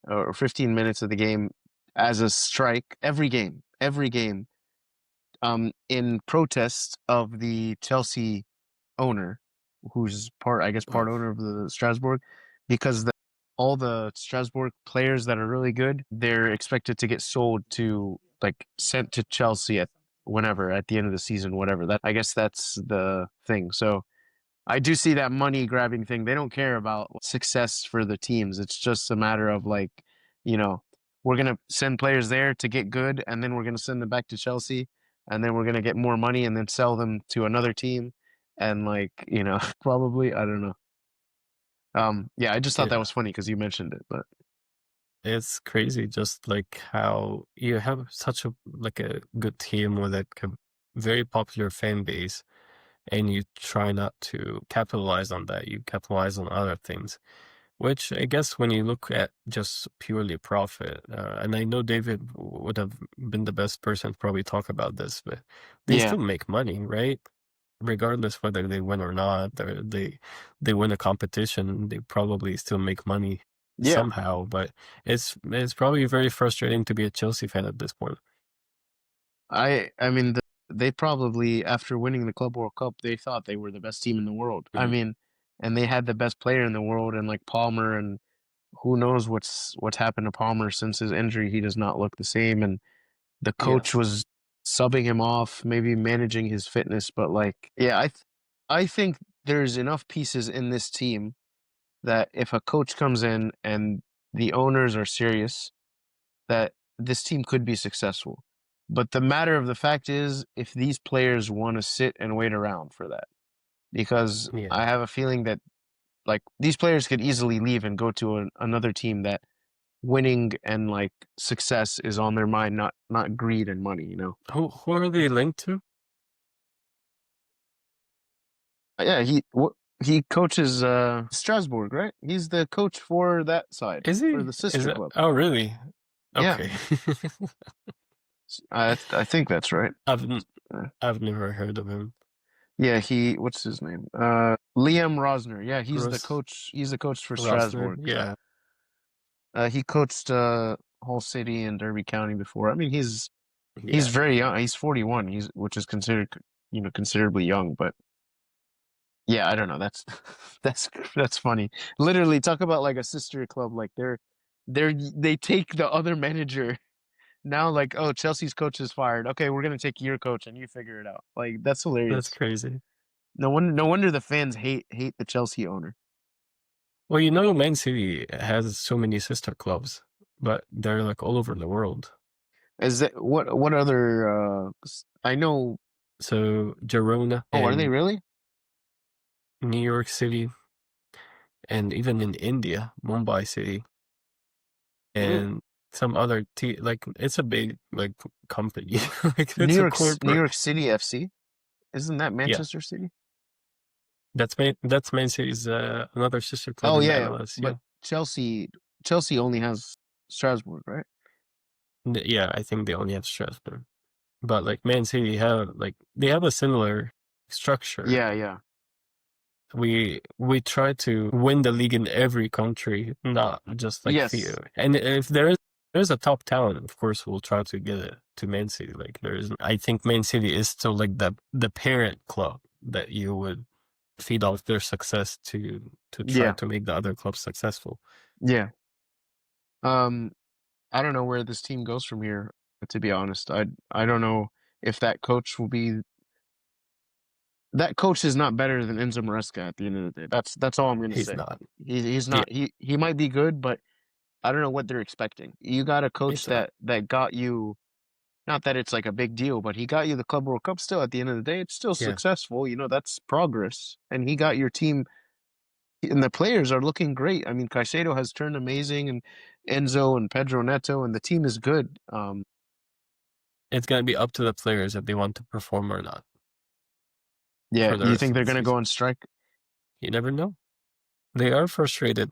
or 15 minutes of the game as a strike every game, in protest of the Chelsea owner, who's I guess, Oh, part owner of the Strasbourg, because all the Strasbourg players that are really good, they're expected to get sold to, like, sent to Chelsea whenever at the end of the season, whatever. I guess that's the thing. So I do see that money grabbing thing. They don't care about success for the teams. It's just a matter of, like, you know, we're gonna send players there to get good, and then we're gonna send them back to Chelsea, and then we're gonna get more money, and then sell them to another team, and, like, probably, I don't know. Yeah, I just thought that yeah. was funny because you mentioned it, but It's crazy, just like how you have such a good team with a very popular fan base, and you try not to capitalize on that. You capitalize on other things. Which I guess when you look at just purely profit, and I know David would have been the best person to probably talk about this, but they yeah, still make money, right? Regardless whether they win or not, they win a competition, they probably still make money yeah. somehow. But it's probably very frustrating to be a Chelsea fan at this point. I mean, they probably, after winning the Club World Cup, they thought they were the best team in the world. I Mhm. mean, and they had the best player in the world, and, like, Palmer, and who knows what's happened to Palmer since his injury. He does not look the same, and the Yeah, coach was subbing him off, maybe managing his fitness, but, like, yeah, I think there's enough pieces in this team that if a coach comes in and the owners are serious, that this team could be successful. But the matter of the fact is, if these players want to sit and wait around for that, because yeah. I have a feeling that, like, these players could easily leave and go to another team that winning and, like, success is on their mind, not greed and money. Who are they linked to? Yeah, he coaches Strasbourg, right? He's the coach for that side, Is for he? the Is sister it? club. Oh, really? Yeah, Okay. I think that's right. I've Uh, I've never heard of him. yeah, what's his name? Liam Rosner. Yeah, he's the Ross coach. He's the coach for Rosner. Strasbourg. Yeah, He coached Hull City and Derby County before. I mean, he's yeah. very young. He's 41. Which is considered, considerably young, but yeah, I don't know. That's that's funny. Literally, talk about, like, a sister club. Like, they take the other manager now. Like, oh, Chelsea's coach is fired. Okay, we're gonna take your coach and you figure it out. Like, that's That's hilarious. crazy. No wonder the fans hate the Chelsea owner. Well, Man City has so many sister clubs, but they're like all over the world. Is that what other I know. So Girona Oh, are they and really? New York City, and even in India, Mumbai City, Really? and some other like it's a big like company, like it's a New corporate. York City FC? Isn't that Yeah, Manchester City? that's Man City's another sister club Oh in the yeah, yeah. MLS. But Yeah, Chelsea only has Strasbourg, right? Yeah, I think they only have Strasbourg, but like Man City have like they have a similar structure. Yeah, yeah. We try to win the league in every country, not just like few. Yes. And if there's a top talent, of course we'll try to get it to Man City. Like I think Man City is still like the parent club that you would feed off their success to try Yeah. to make the other clubs successful. Yeah. Um, I don't know where this team goes from here, to be honest. I don't know if that coach is not better than Enzo Maresca at the end of the day. That's all I'm gonna He's say. not. He's Yeah, not. He might be good, but I don't know what they're expecting. You got a coach he's not. that got you. Not that it's like a big deal, but he got you the Club World Cup still at the end of the day. It's still Yeah, successful. That's progress. And he got your team, and the players are looking great. I mean, Caicedo has turned amazing, and Enzo and Pedro Neto, and the team is good. it's gonna be up to the players if they want to perform or not Yeah, for the you rest think of they're the gonna go season. on strike? You never know. They are frustrated.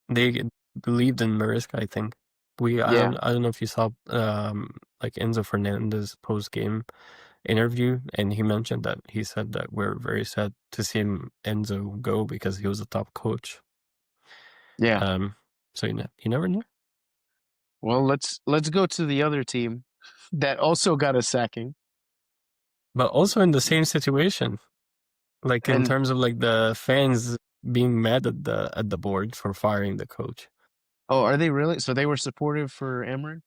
They believed in Mariska, I think. Yeah, I don't know if you saw like Enzo Fernandez post game interview, and he mentioned that he said that we're very sad to see Enzo go because he was a top coach. yeah. So you never know. Well, let's go to the other team that also got a sacking. But also in the same situation, like in And terms of like the fans being mad at the board for firing the coach. oh, are they really? So they were supportive for Amir?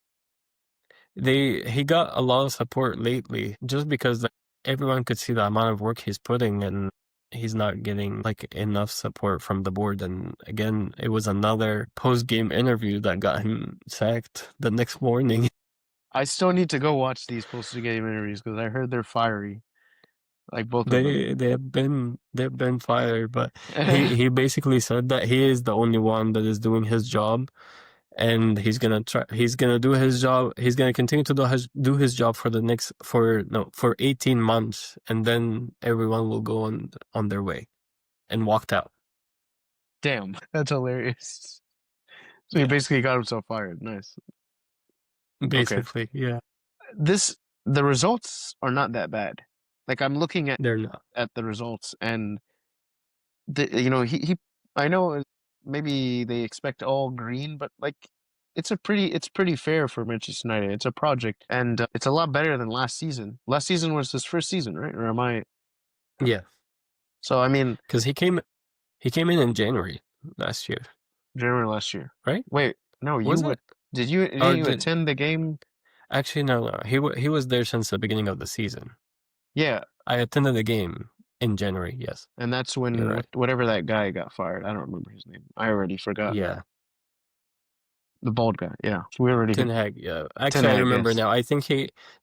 He got a lot of support lately just because like, everyone could see the amount of work he's putting, and he's not getting like enough support from the board. And again, it was another post-game interview that got him sacked the next morning. I still need to go watch these post-game interviews because I heard they're fiery, like both of them. They've been fired, but he basically said that he is the only one that is doing his job, and he's gonna do his job. He's gonna continue to do his job for the next for 18 months, and then everyone will go on their way, and walked out. Damn, that's hilarious. So he Yeah, basically got himself fired. Nice. Okay. basically, yeah, This the results are not that bad. Like I'm looking they're not. at the results, and he I know maybe they expect all green, but like it's pretty fair for Manchester United. It's a project, and it's a lot better than last season. Last season was his first season, right? Or am I? Yeah, So I mean, because he came in January last year, January last year. right? Wait, no, Was it? Or didn't you did attend the game? actually no? He was there since the beginning of the season. Yeah, I attended the game in January. Yes, and that's you're when right. whatever that guy got fired. I don't remember his name. I already forgot. Yeah, The bald guy. Yeah, we already Ten Hag. Yeah, Ten actually, I Hag. remember Yes, now. I think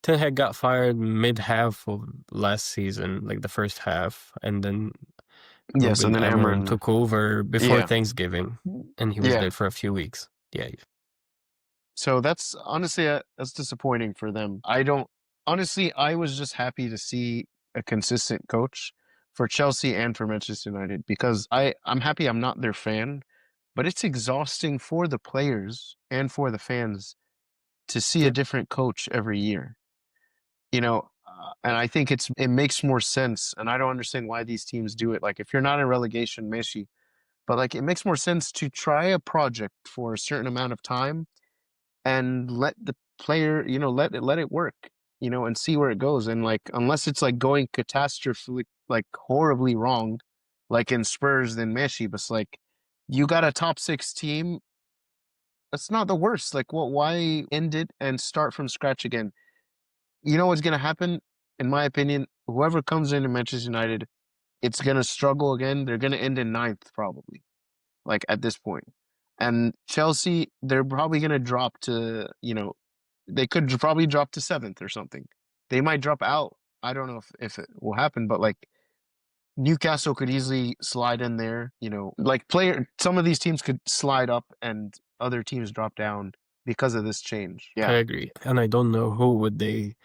Ten Hag got fired mid half of last season, like the first half, and then yes, and Ruben then Amorim Amarin. took over before Yeah, Thanksgiving, and he was yeah. there for a few weeks. Yeah, So that's honestly that's disappointing for them. I don't honestly. I was just happy to see a consistent coach for Chelsea and for Manchester United because I'm happy I'm not their fan, but it's exhausting for the players and for the fans to see a yeah, different coach every year. And I think it makes more sense. And I don't understand why these teams do it. Like if you're not in relegation, Messi, but like it makes more sense to try a project for a certain amount of time and let the player, let it work, and see where it goes. And like, unless it's like going catastrophe, like horribly wrong, like in Spurs, then Messi, but it's like, you got a top six team. That's not the worst. Like, why end it and start from scratch again? You know what's going to happen? In my opinion, whoever comes into Manchester United, it's going to struggle again. They're going to end in ninth, probably, like at this point. And Chelsea, they're probably going to drop to, they could probably drop to 7th or something. They might drop out. I don't know if it will happen, but like Newcastle could easily slide in there. Like some of these teams could slide up and other teams drop down because of this change. I Yeah, agree. And I don't know who would they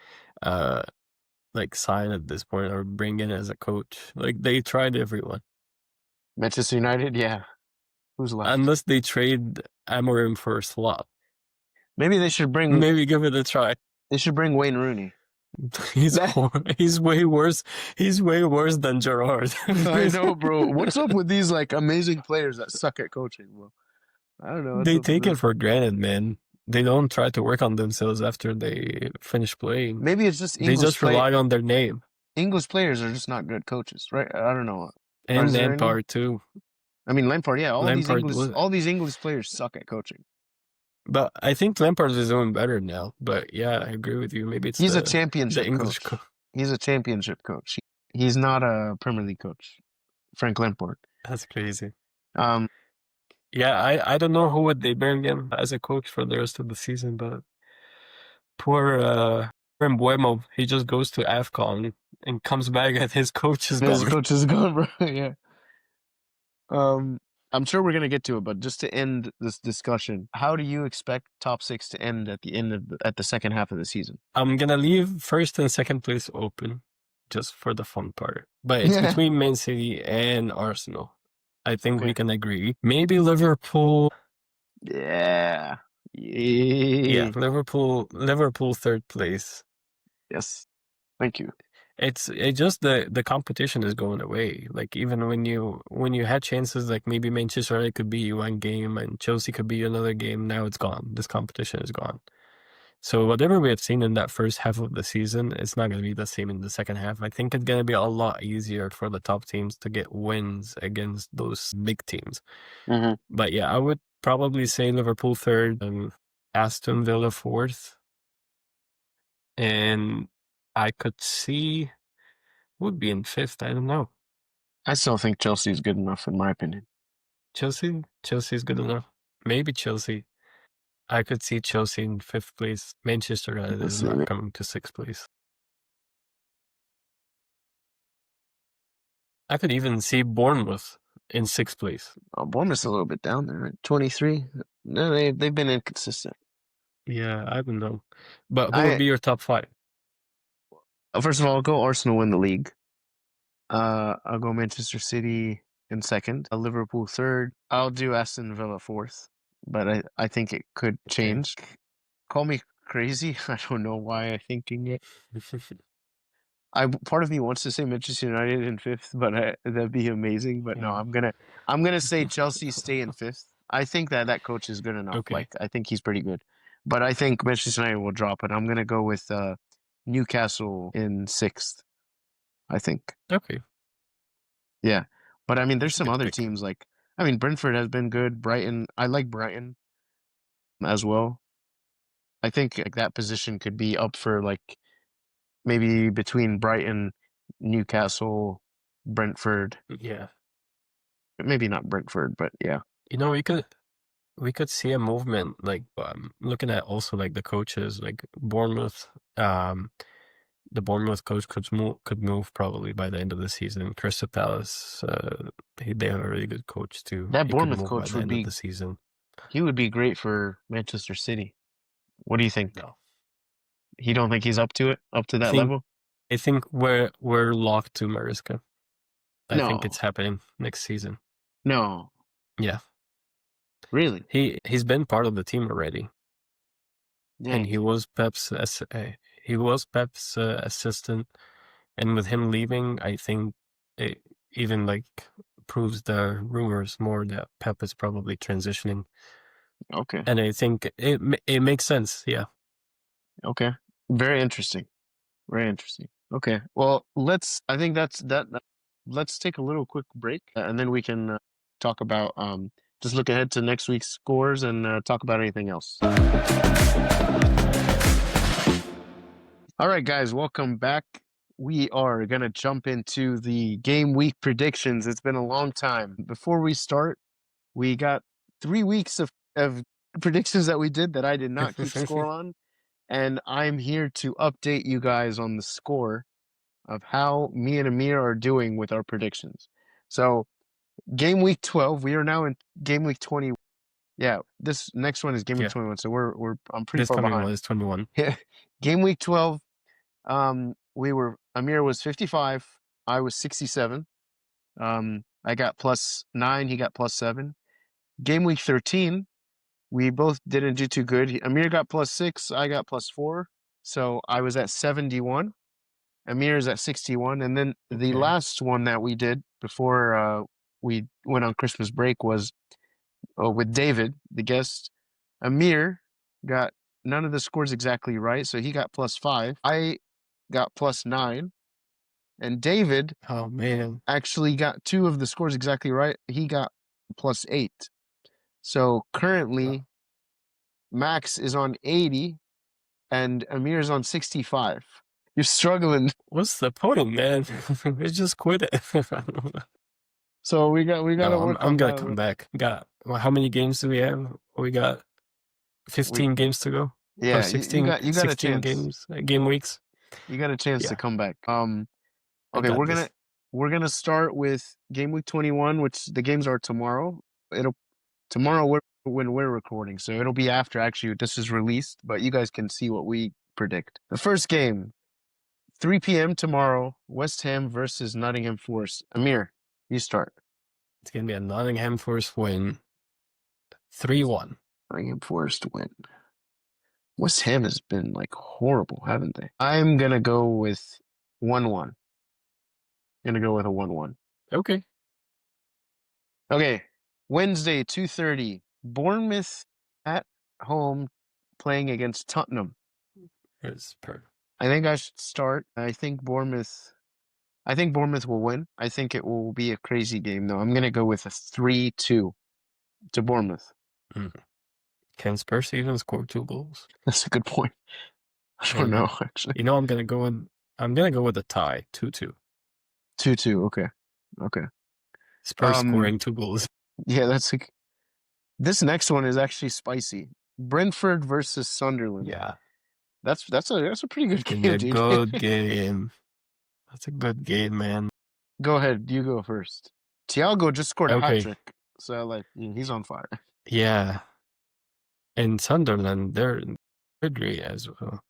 like sign at this point or bring in as a coach. Like they tried everyone. Manchester United. Yeah, who's left? Unless they trade Amir for a slot. Maybe they should bring. Maybe give it a try. They should bring Wayne Rooney. He's way worse. He's way worse than Gerrard. I know, bro. What's up with these like amazing players that suck at coaching, bro? I don't know. They take it for granted, man. They don't try to work on themselves after they finish playing. Maybe it's just They just rely on their name. English players are just not good coaches, right? I don't know. And Lampard too. I mean, Lampard. Yeah, all Lampard these English players suck at coaching. But I think Lampard is doing better now. But yeah, I agree with you. Maybe it's he's a championship English coach. He's a championship coach. He's not a Premier League coach. Frank Lampard. That's crazy. Yeah, I don't know who would they bring in as a coach for the rest of the season, but poor Mbuemo, he just goes to AFCON and comes back and his coach is gone. His coach is gone, bro. Yeah. I'm sure we're gonna get to it, but just to end this discussion, how do you expect top 6 to end at the second half of the season? I'm gonna leave first and second place open, just for the fun part. But it's between Man City and Arsenal. I think we can agree. Maybe Liverpool. Yeah. Yeah, Liverpool third place. Yes. Thank you. It's just the competition is going away. Like even when you had chances, like maybe Manchester United could be one game and Chelsea could be another game. Now it's gone. This competition is gone. So whatever we have seen in that first half of the season, it's not going to be the same in the second half. I think it's going to be a lot easier for the top teams to get wins against those big teams. Mm-hmm. But yeah, I would probably say Liverpool third and Aston Villa fourth. And I could see would be in fifth. I don't know. I still think Chelsea is good enough, in my opinion. Chelsea is good enough. Maybe Chelsea. I could see Chelsea in fifth place. Manchester United is not coming to sixth place. I could even see Bournemouth in sixth place. Oh, Bournemouth's a little bit down there, right? 23. No, they've been inconsistent. Yeah, I don't know. But who would be your top 5? First of all, I'll go Arsenal win the league. I'll go Manchester City in second. Liverpool third. I'll do Aston Villa fourth. But I think it could change. Call me crazy. I don't know why I'm thinking it. Part of me wants to say Manchester United in fifth, but that'd be amazing. But no, I'm gonna say Chelsea stay in fifth. I think that coach is good enough. Okay. Like I think he's pretty good. But I think Manchester United will drop, and I'm gonna go with Newcastle in sixth. I think. Okay. Yeah, but I mean, there's some other teams like Brentford has been good. Brighton, I like Brighton as well. I think like that position could be up for like maybe between Brighton, Newcastle, Brentford. Yeah. Maybe not Brentford, but yeah. We could see a movement like looking at also like the coaches like Bournemouth. The Bournemouth coach could move probably by the end of the season. Crystal Palace, they have a really good coach too. That Bournemouth coach would be the season. He would be great for Manchester City. What do you think? No. You don't think he's up to that level? I think we're locked to Maresca. I think it's happening next season. No. Yeah. Really? He's been part of the team already. Yeah. And he was Pep's assistant, and with him leaving, I think it even like proves the rumors more that Pep is probably transitioning. Okay. And I think it makes sense. Yeah. Okay. Very interesting. Very interesting. Okay. Well, let's take a little quick break, and then we can talk about just look ahead to next week's scores and talk about anything else. All right, guys, welcome back. We are going to jump into the game week predictions. It's been a long time. Before we start, we got 3 weeks of predictions that we did that I did not keep score on. and I'm here to update you guys on the score of how me and Amir are doing with our predictions. So, game week 12, we are now in game week 20. Yeah, this next one is game week Yeah. 21. So I'm pretty This far coming behind. one is 21. Yeah. Game week 12, Amir was 55, I was 67. I got +9, he got +7. Game week 13, we both didn't do too good. Amir got +6, I got +4. So I was at 71. Amir is at 61. And then the Okay. last one that we did before we went on Christmas break was with David, the guest. Amir got none of the scores exactly right, so he got +5. I got +9. And David Oh man. actually got 2 of the scores exactly right. He got +8. So currently, Max is on 80 and Amir is on 65. You're struggling. What's the point, man? We just quit it. So we No, gotta work I'm on gonna that. come back. Well, how many games do we have? We got 15 games to go. Or Yeah, you 16, got a 16 chance. games, game weeks. You got a chance to Yeah, come back. I Okay, got this. we're gonna start with game week 21, which the games are tomorrow. It'll tomorrow when we're recording, so it'll be after actually this is released, but you guys can see what we predict. The first game, 3 p.m. tomorrow, West Ham versus Nottingham Forest. Amir, you start. It's gonna be a Nottingham Forest win. 3-1. Nottingham Forest win. West Ham has been like horrible, haven't they? I'm gonna go with 1-1. Gonna go with a 1-1. Okay. Okay, Wednesday, 2:30, Bournemouth at home playing against Tottenham. It's per. I think I should start. I think Bournemouth will win. I think it will be a crazy game though. I'm gonna go with a 3-2 to Bournemouth. Can Spurs even score 2 goals? That's a good point. I don't And know actually. you know, I'm gonna go with a tie, 2-2. 2-2. Okay. Okay. Spurs scoring 2 goals. Yeah, this next one is actually spicy. Brentford versus Sunderland. Yeah, That's a pretty good it's gonna be game, a dude. good game. That's a good game, man. Go ahead, you go first. Thiago just scored a hat Okay. trick, so like he's on fire. Yeah. And Sunderland, they're great as well.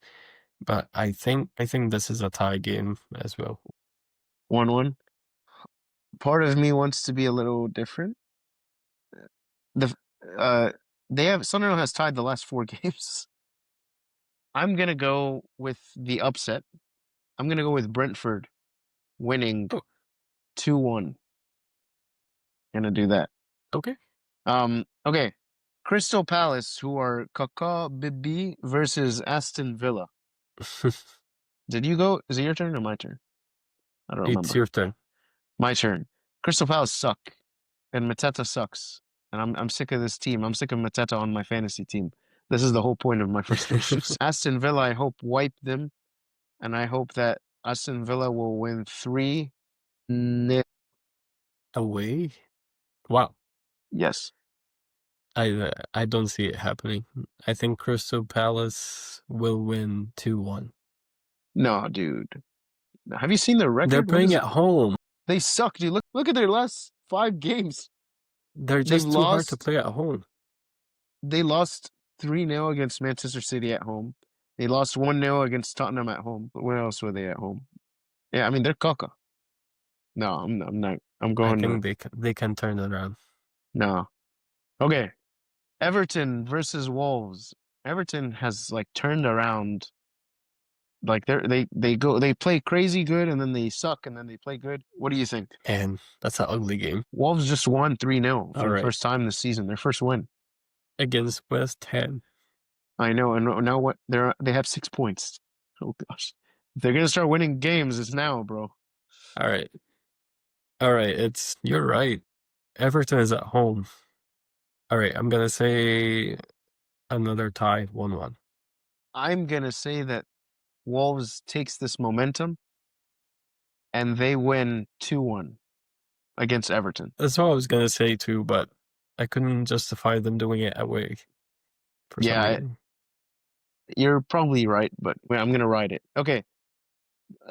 But I think this is a tie game as well. 1-1. Part of me wants to be a little different. The Sunderland has tied the last 4 games. I'm gonna go with the upset. I'm gonna go with Brentford winning Oh. 2-1. Gonna do that. Okay. Okay. Crystal Palace, who are Kaka Bibi versus Aston Villa. Did you go? Is it your turn or my turn? I don't It's remember. your turn. My turn. Crystal Palace suck, and Mateta sucks, and I'm sick of this team. I'm sick of Mateta on my fantasy team. This is the whole point of my frustrations. Aston Villa, I hope wipe them, and I hope that Aston Villa will win 3-0. Away? Wow. Yes. I don't see it happening. I think Crystal Palace will win 2-1. No, dude. Have you seen their record? They're playing at home. They suck, dude. Look at their last 5 games. They're just too hard to play at home. They lost 3-0 against Manchester City at home. They lost 1-0 against Tottenham at home. But where else were they at home? Yeah, I mean they're caca. No, I'm not. I'm going. I think they can turn it around. No. Okay. Everton versus Wolves. Everton has like turned around. Like they play crazy good and then they suck and then they play good. What do you think? And that's an ugly game. Wolves just won 3-0 for the Alright. first time this season. Their first win. Against West Ham. I know, and now what? They have 6 points. Oh gosh, if they're gonna start winning games, it's now, bro. Alright, you're right. Everton is at home. Alright, I'm gonna say another tie, 1-1. I'm gonna say that Wolves takes this momentum and they win 2-1 against Everton. That's what I was gonna say too, but I couldn't justify them doing it away for some Yeah, reason. You're probably right, but I'm gonna ride it. Okay,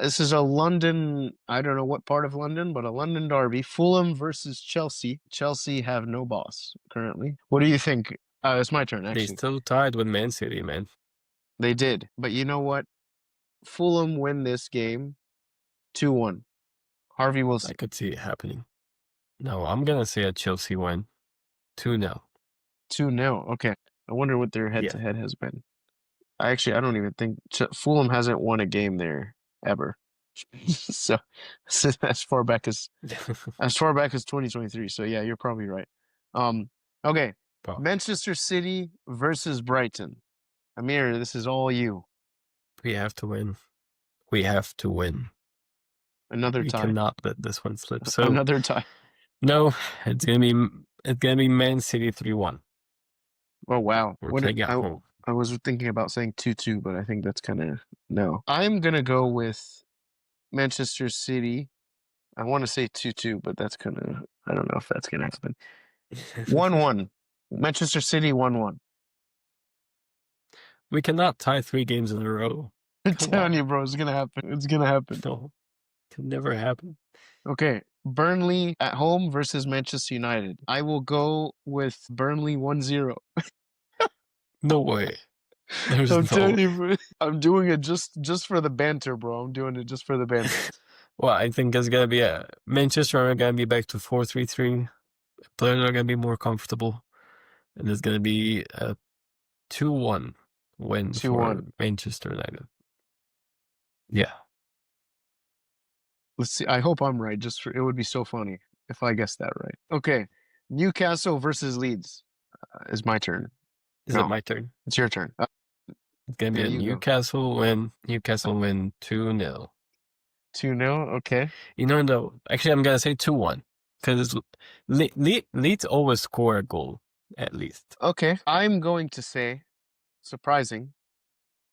this is a London. I don't know what part of London, but a London derby. Fulham versus Chelsea. Chelsea have no boss currently. What do you think? It's my turn They actually. still tied with Man City, man. They did, but you know what? Fulham win this game 2-1. Harvey I Wilson. could see it happening. No, I'm gonna say a Chelsea win. 2-0. 2-0. Okay. I wonder what their Yeah. head-to-head has been. I don't even think Fulham hasn't won a game there ever. So as far back as 2023. So yeah, you're probably right. Okay. But Manchester City versus Brighton. Amir, this is all you. we have to win. We have to win. Another We tie. cannot let this one slip. So Another tie. no, it's gonna be Man City 3-1. Oh wow. We're playing at home. I was thinking about saying 2-2, but I think that's kind of no. I'm gonna go with Manchester City. I want to say 2-2, but that's kind of I don't know if that's gonna happen. 1-1. Manchester City 1-1. We cannot tie 3 games in a row. I'm Come telling on. you, bro, it's gonna happen. It's gonna happen. No, can never happen. Okay, Burnley at home versus Manchester United. I will go with Burnley 1-0. No way. There's I'm no. telling you, bro, I'm doing it just for the banter, bro. I'm doing it just for the banter. Well, I think it's gonna be a Manchester are gonna be back to 4-3-3. Players are gonna be more comfortable, and it's gonna be a 2-1 win 2-1. for Manchester United. Yeah. Let's see. I hope I'm right. It would be so funny if I guessed that right. Okay, Newcastle versus Leeds is my turn. Is No, it my turn? it's your turn. It's gonna be Yeah, a you go. Newcastle win. Newcastle win 2-0. 2-0. Okay. You know, though, actually, I'm gonna say 2-1 because Leeds always score a goal at least. Okay. I'm going to say, surprising,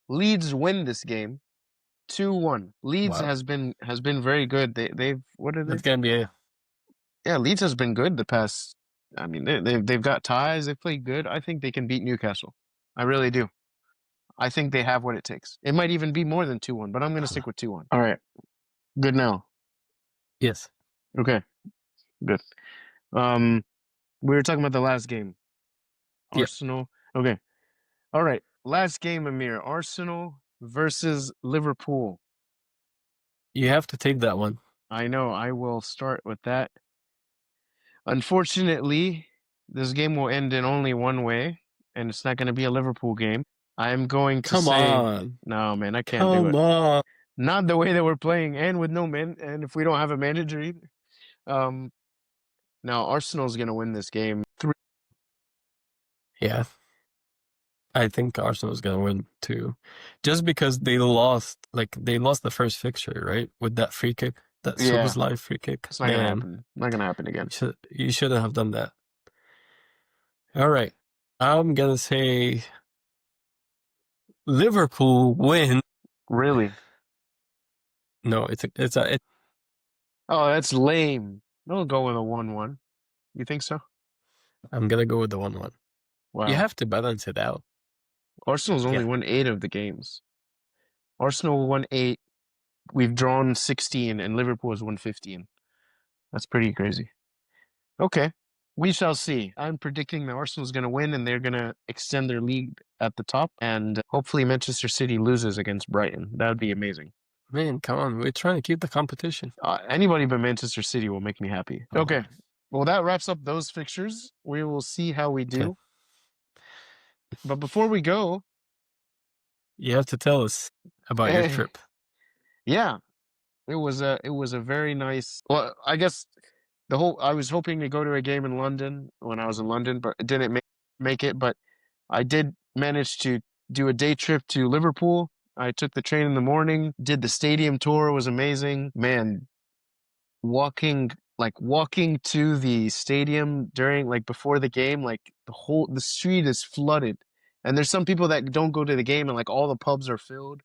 Leeds win this game 2-1. Leeds Wow. has been very good. They've what are they? It's gonna be a Yeah, Leeds has been good the past. I mean, they've got ties. They played good. I think they can beat Newcastle. I really do. I think they have what it takes. It might even be more than 2-1, but I'm going to stick with 2-1. All right. Good now. yes. Okay. Good. We were talking about the last game. Yeah. Arsenal. Okay. All right. Last game, Amir. Arsenal versus Liverpool. You have to take that one. I know. I will start with that. Unfortunately, this game will end in only one way, and it's not going to be a Liverpool game. I'm going to Come say, on. no, man, I can't do it. Come on. Not the way that we're playing, and with no men, and if we don't have a manager either. Now Arsenal's going to win this game 3. Yeah. I think Arsenal's gonna win too. Just because they lost the first fixture, right? With that free kick. That Yeah. Szoboszlai free kick. It's not going to happen. Not going to happen again. You shouldn't have done that. All right. I'm gonna say Liverpool win. Really? No, Oh, that's lame. Don't go with a 1-1. You think so? I'm gonna go with the 1-1. Wow. You have to balance it out. Arsenal's only won 8 of the games. Arsenal won 8. We've drawn 16, and Liverpool has won 15. That's pretty crazy. Okay. We shall see. I'm predicting that Arsenal's going to win, and they're going to extend their lead at the top, and hopefully Manchester City loses against Brighton. That would be amazing. Man, come on. We're trying to keep the competition. Anybody but Manchester City will make me happy. Oh. Okay. Well, that wraps up those fixtures. We will see how we do. Okay. But before we go, You have to tell us about your trip. Yeah, it was a very nice. Well, I guess I was hoping to go to a game in London when I was in London, but it didn't make it. But I did manage to do a day trip to Liverpool. I took the train in the morning, did the stadium tour. It was amazing, man. Walking to the stadium before the game, the street is flooded, and there's some people that don't go to the game, and all the pubs are filled.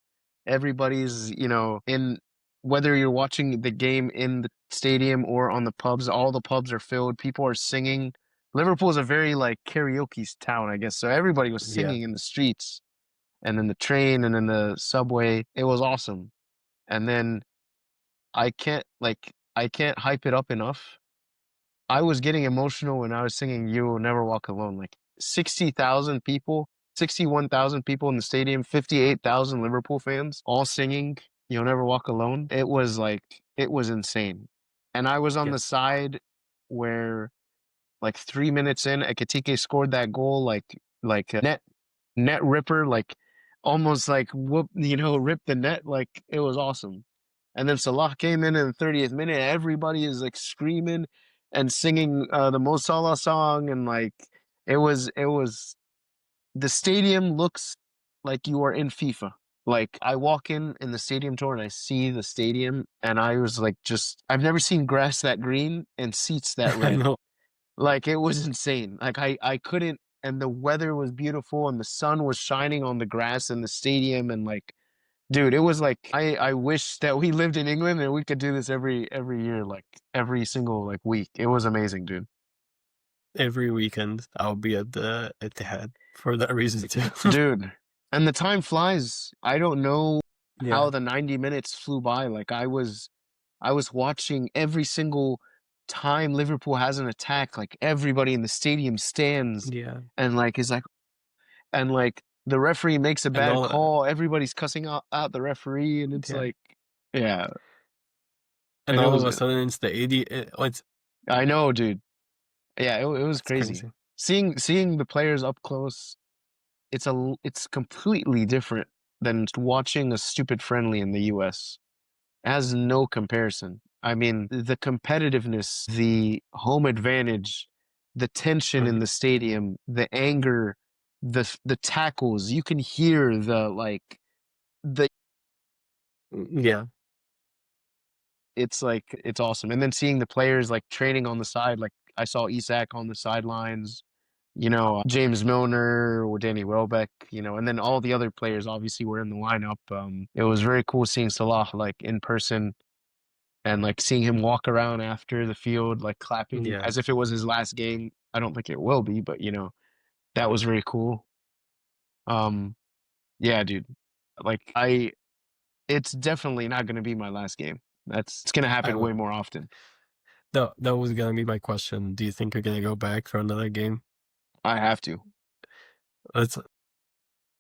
Everybody's in, whether you're watching the game in the stadium or on the pubs, all the pubs are filled. People are singing. Liverpool is a very karaoke town, I guess, so everybody was singing in the streets, and then the train, and then the subway. It was awesome. And then I can't hype it up enough. I was getting emotional when I was singing "You Will Never Walk Alone." Like 60,000 people, 61,000 people in the stadium, 58,000 Liverpool fans, all singing "You'll Never Walk Alone." It was like it was insane. And I was on Yeah. the side where like 3 minutes in, Ekitike scored that goal like a net ripper, like almost like whoop, rip the net. Like it was awesome. And then Salah came in the 30th minute. Everybody is like screaming and singing the Mo Salah song, and like it was the stadium looks like you are in FIFA. Like I walk in the stadium tour and I see the stadium, and I was like, just I've never seen grass that green and seats that I red. know. Like it was insane. Like I couldn't, and the weather was beautiful and the sun was shining on the grass in the stadium, and like dude, it was like I wish that we lived in England and we could do this every year, like every single like week. It was amazing, dude. Every weekend I'll be at the Etihad for that reason too. Dude, and the time flies. I don't know how Yeah. the 90 minutes flew by. Like I was watching every single time Liverpool has an attack, like everybody in the stadium stands Yeah. and like is like, and like the referee makes a And bad all call, everybody's cussing out the referee, and it's yeah. like, yeah, And and it all was, of a sudden it's the 80 I know, dude. Yeah, it was it's crazy. crazy. Seeing the players up close, it's completely different than watching a stupid friendly in the US. It has no comparison. I mean, the competitiveness, the home advantage, the tension in Mhm. the stadium, the anger, the tackles, you can hear the like the Yeah. it's like it's awesome. And then seeing the players like training on the side, like I saw Isak on the sidelines, James Milner or Danny Welbeck, and then all the other players obviously were in the lineup. It was very cool seeing Salah like in person and like seeing him walk around after the field, like clapping Yeah. as if it was his last game. I don't think it will be, but that was very cool. Um, yeah, dude. Like it's definitely not going to be my last game. It's going to I happen would way more often. that was gonna be my question. Do you think you're gonna go back for another game? I have to. Let's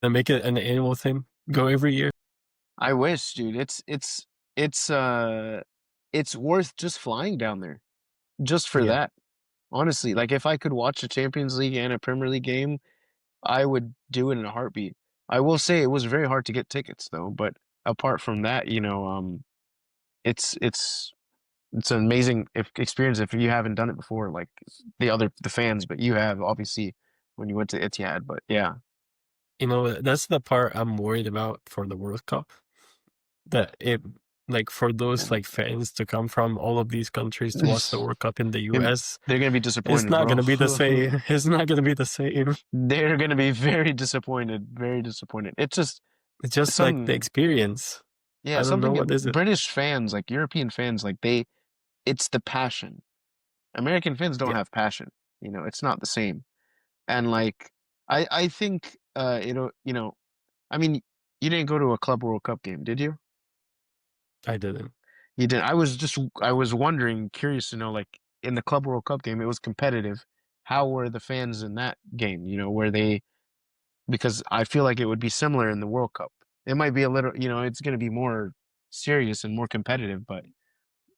make it an annual thing. Go every year. I wish, dude. It's it's worth just flying down there just for Yeah. that. Honestly, like if I could watch a Champions League and a Premier League game, I would do it in a heartbeat. I will say it was very hard to get tickets though, but apart from that, it's it's an amazing experience if you haven't done it before, like the fans, but you have obviously when you went to Etihad. But yeah, You know, that's the part I'm worried about for the World Cup. That it like for those yeah, like fans to come from all of these countries to watch the World Cup in the And US, they're gonna be it's disappointed, not bro. gonna be the same. It's not gonna be the same. They're gonna be very disappointed, very disappointed. It's just It's just like the some, experience. yeah, I don't know something what is it. British fans, like European fans, like it's the passion. American fans don't Yeah, have passion. It's not the same. And like, I think, I mean, you didn't go to a Club World Cup game, did you? I didn't. You didn't. I was wondering, curious to know, like in the Club World Cup game, it was competitive. How were the fans in that game? Were they, because I feel like it would be similar in the World Cup. It might be a little, it's going to be more serious and more competitive, but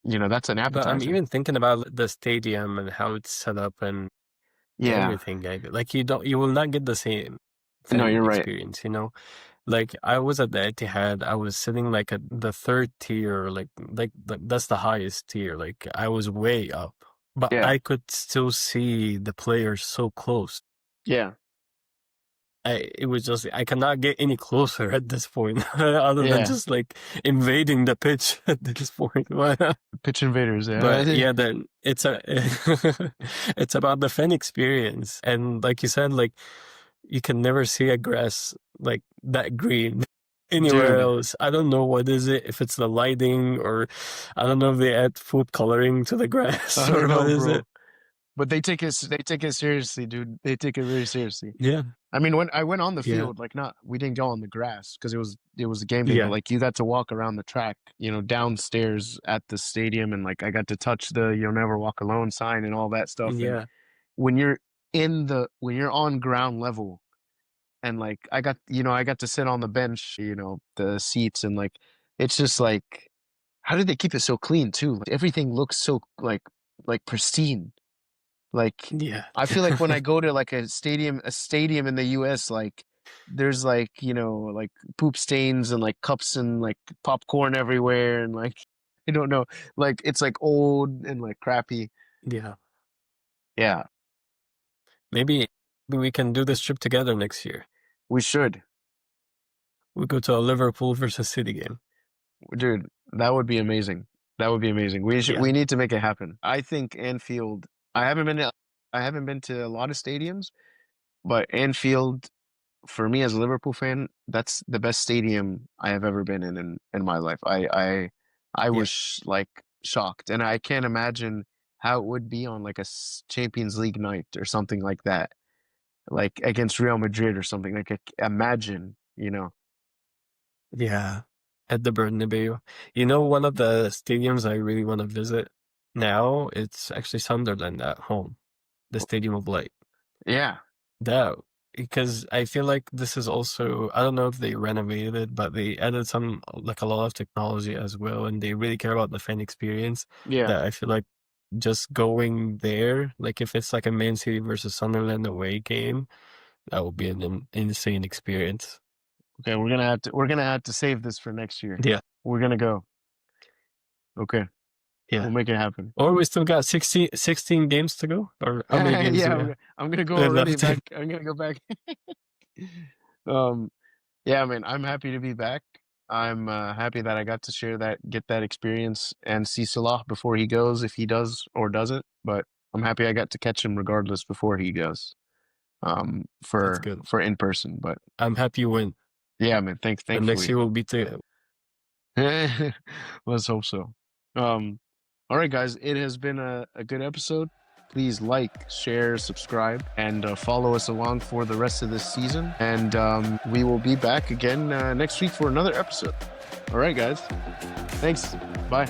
that's an But I'm appetizer. even thinking about the stadium and how it's set up and Yeah. everything. Like you will not get the same No, fan you're right. experience, you know? Like I was at the Etihad, I was sitting like at the third tier, like that's the highest tier. Like I was way up, but Yeah. I could still see the players so close. Yeah. It was just I cannot get any closer at this point, other than Yeah. just like invading the pitch at this point. Pitch invaders. But Yeah. yeah, then it's about the fan experience, and like you said, like you can never see a grass like that green anywhere Dude, else. I don't know what is it, if it's the lighting or I don't know if they add food coloring to the grass I don't or what know, is bro. it. But they take it seriously, dude. They take it very seriously. Yeah. I mean, when I went on the Yeah. field, like we didn't go on the grass because it was a game day, Yeah. but like you got to walk around the track, downstairs at the stadium, and like I got to touch the "You'll Never Walk Alone" sign and all that stuff. And Yeah. when you're on ground level, and like I got to sit on the bench, the seats, and like it's just like, how did they keep it so clean too? Like, everything looks so like pristine. Like, Yeah. I feel like when I go to like a stadium in the US, like there's like, like poop stains and like cups and like popcorn everywhere, and like I don't know, like it's like old and like crappy. Yeah. Yeah, Maybe we can do this trip together next year. we should. We go to a Liverpool versus City game. Dude, that would be amazing. That would be amazing. Yeah. We need to make it happen. I think Anfield, I haven't been to a lot of stadiums, but Anfield, for me as a Liverpool fan, that's the best stadium I have ever been in my life. I Yeah. was like shocked, and I can't imagine how it would be on like a Champions League night or something like that, like against Real Madrid or something. Like, imagine, Yeah. At the Bernabeu. One of the stadiums I really want to visit now, it's actually Sunderland at home, the Stadium of Light. Yeah. That, because I feel like this is also, I don't know if they renovated it, but they added like a lot of technology as well, and they really care about the fan experience. Yeah. That I feel like just going there, like if it's like a Man City versus Sunderland away game, that would be an insane experience. Okay, we're gonna have to save this for next year. Yeah. We're gonna go. Okay. Yeah. We'll make it happen. Or we still got 16 games to go? Or how many games do we have? I'm gonna go We have already left? back. I'm gonna go back. Yeah, man, I'm happy to be back. I'm happy that I got to get that experience and see Salah before he goes, if he does or doesn't. But I'm happy I got to catch him regardless before he goes. That's For good. in person. But I'm happy you win. yeah, man, And next thankfully. year we'll beat the... Let's hope so. All right, guys, it has been a good episode. Please like, share, subscribe, and follow us along for the rest of this season. And we will be back again next week for another episode. All right, guys. Thanks. Bye.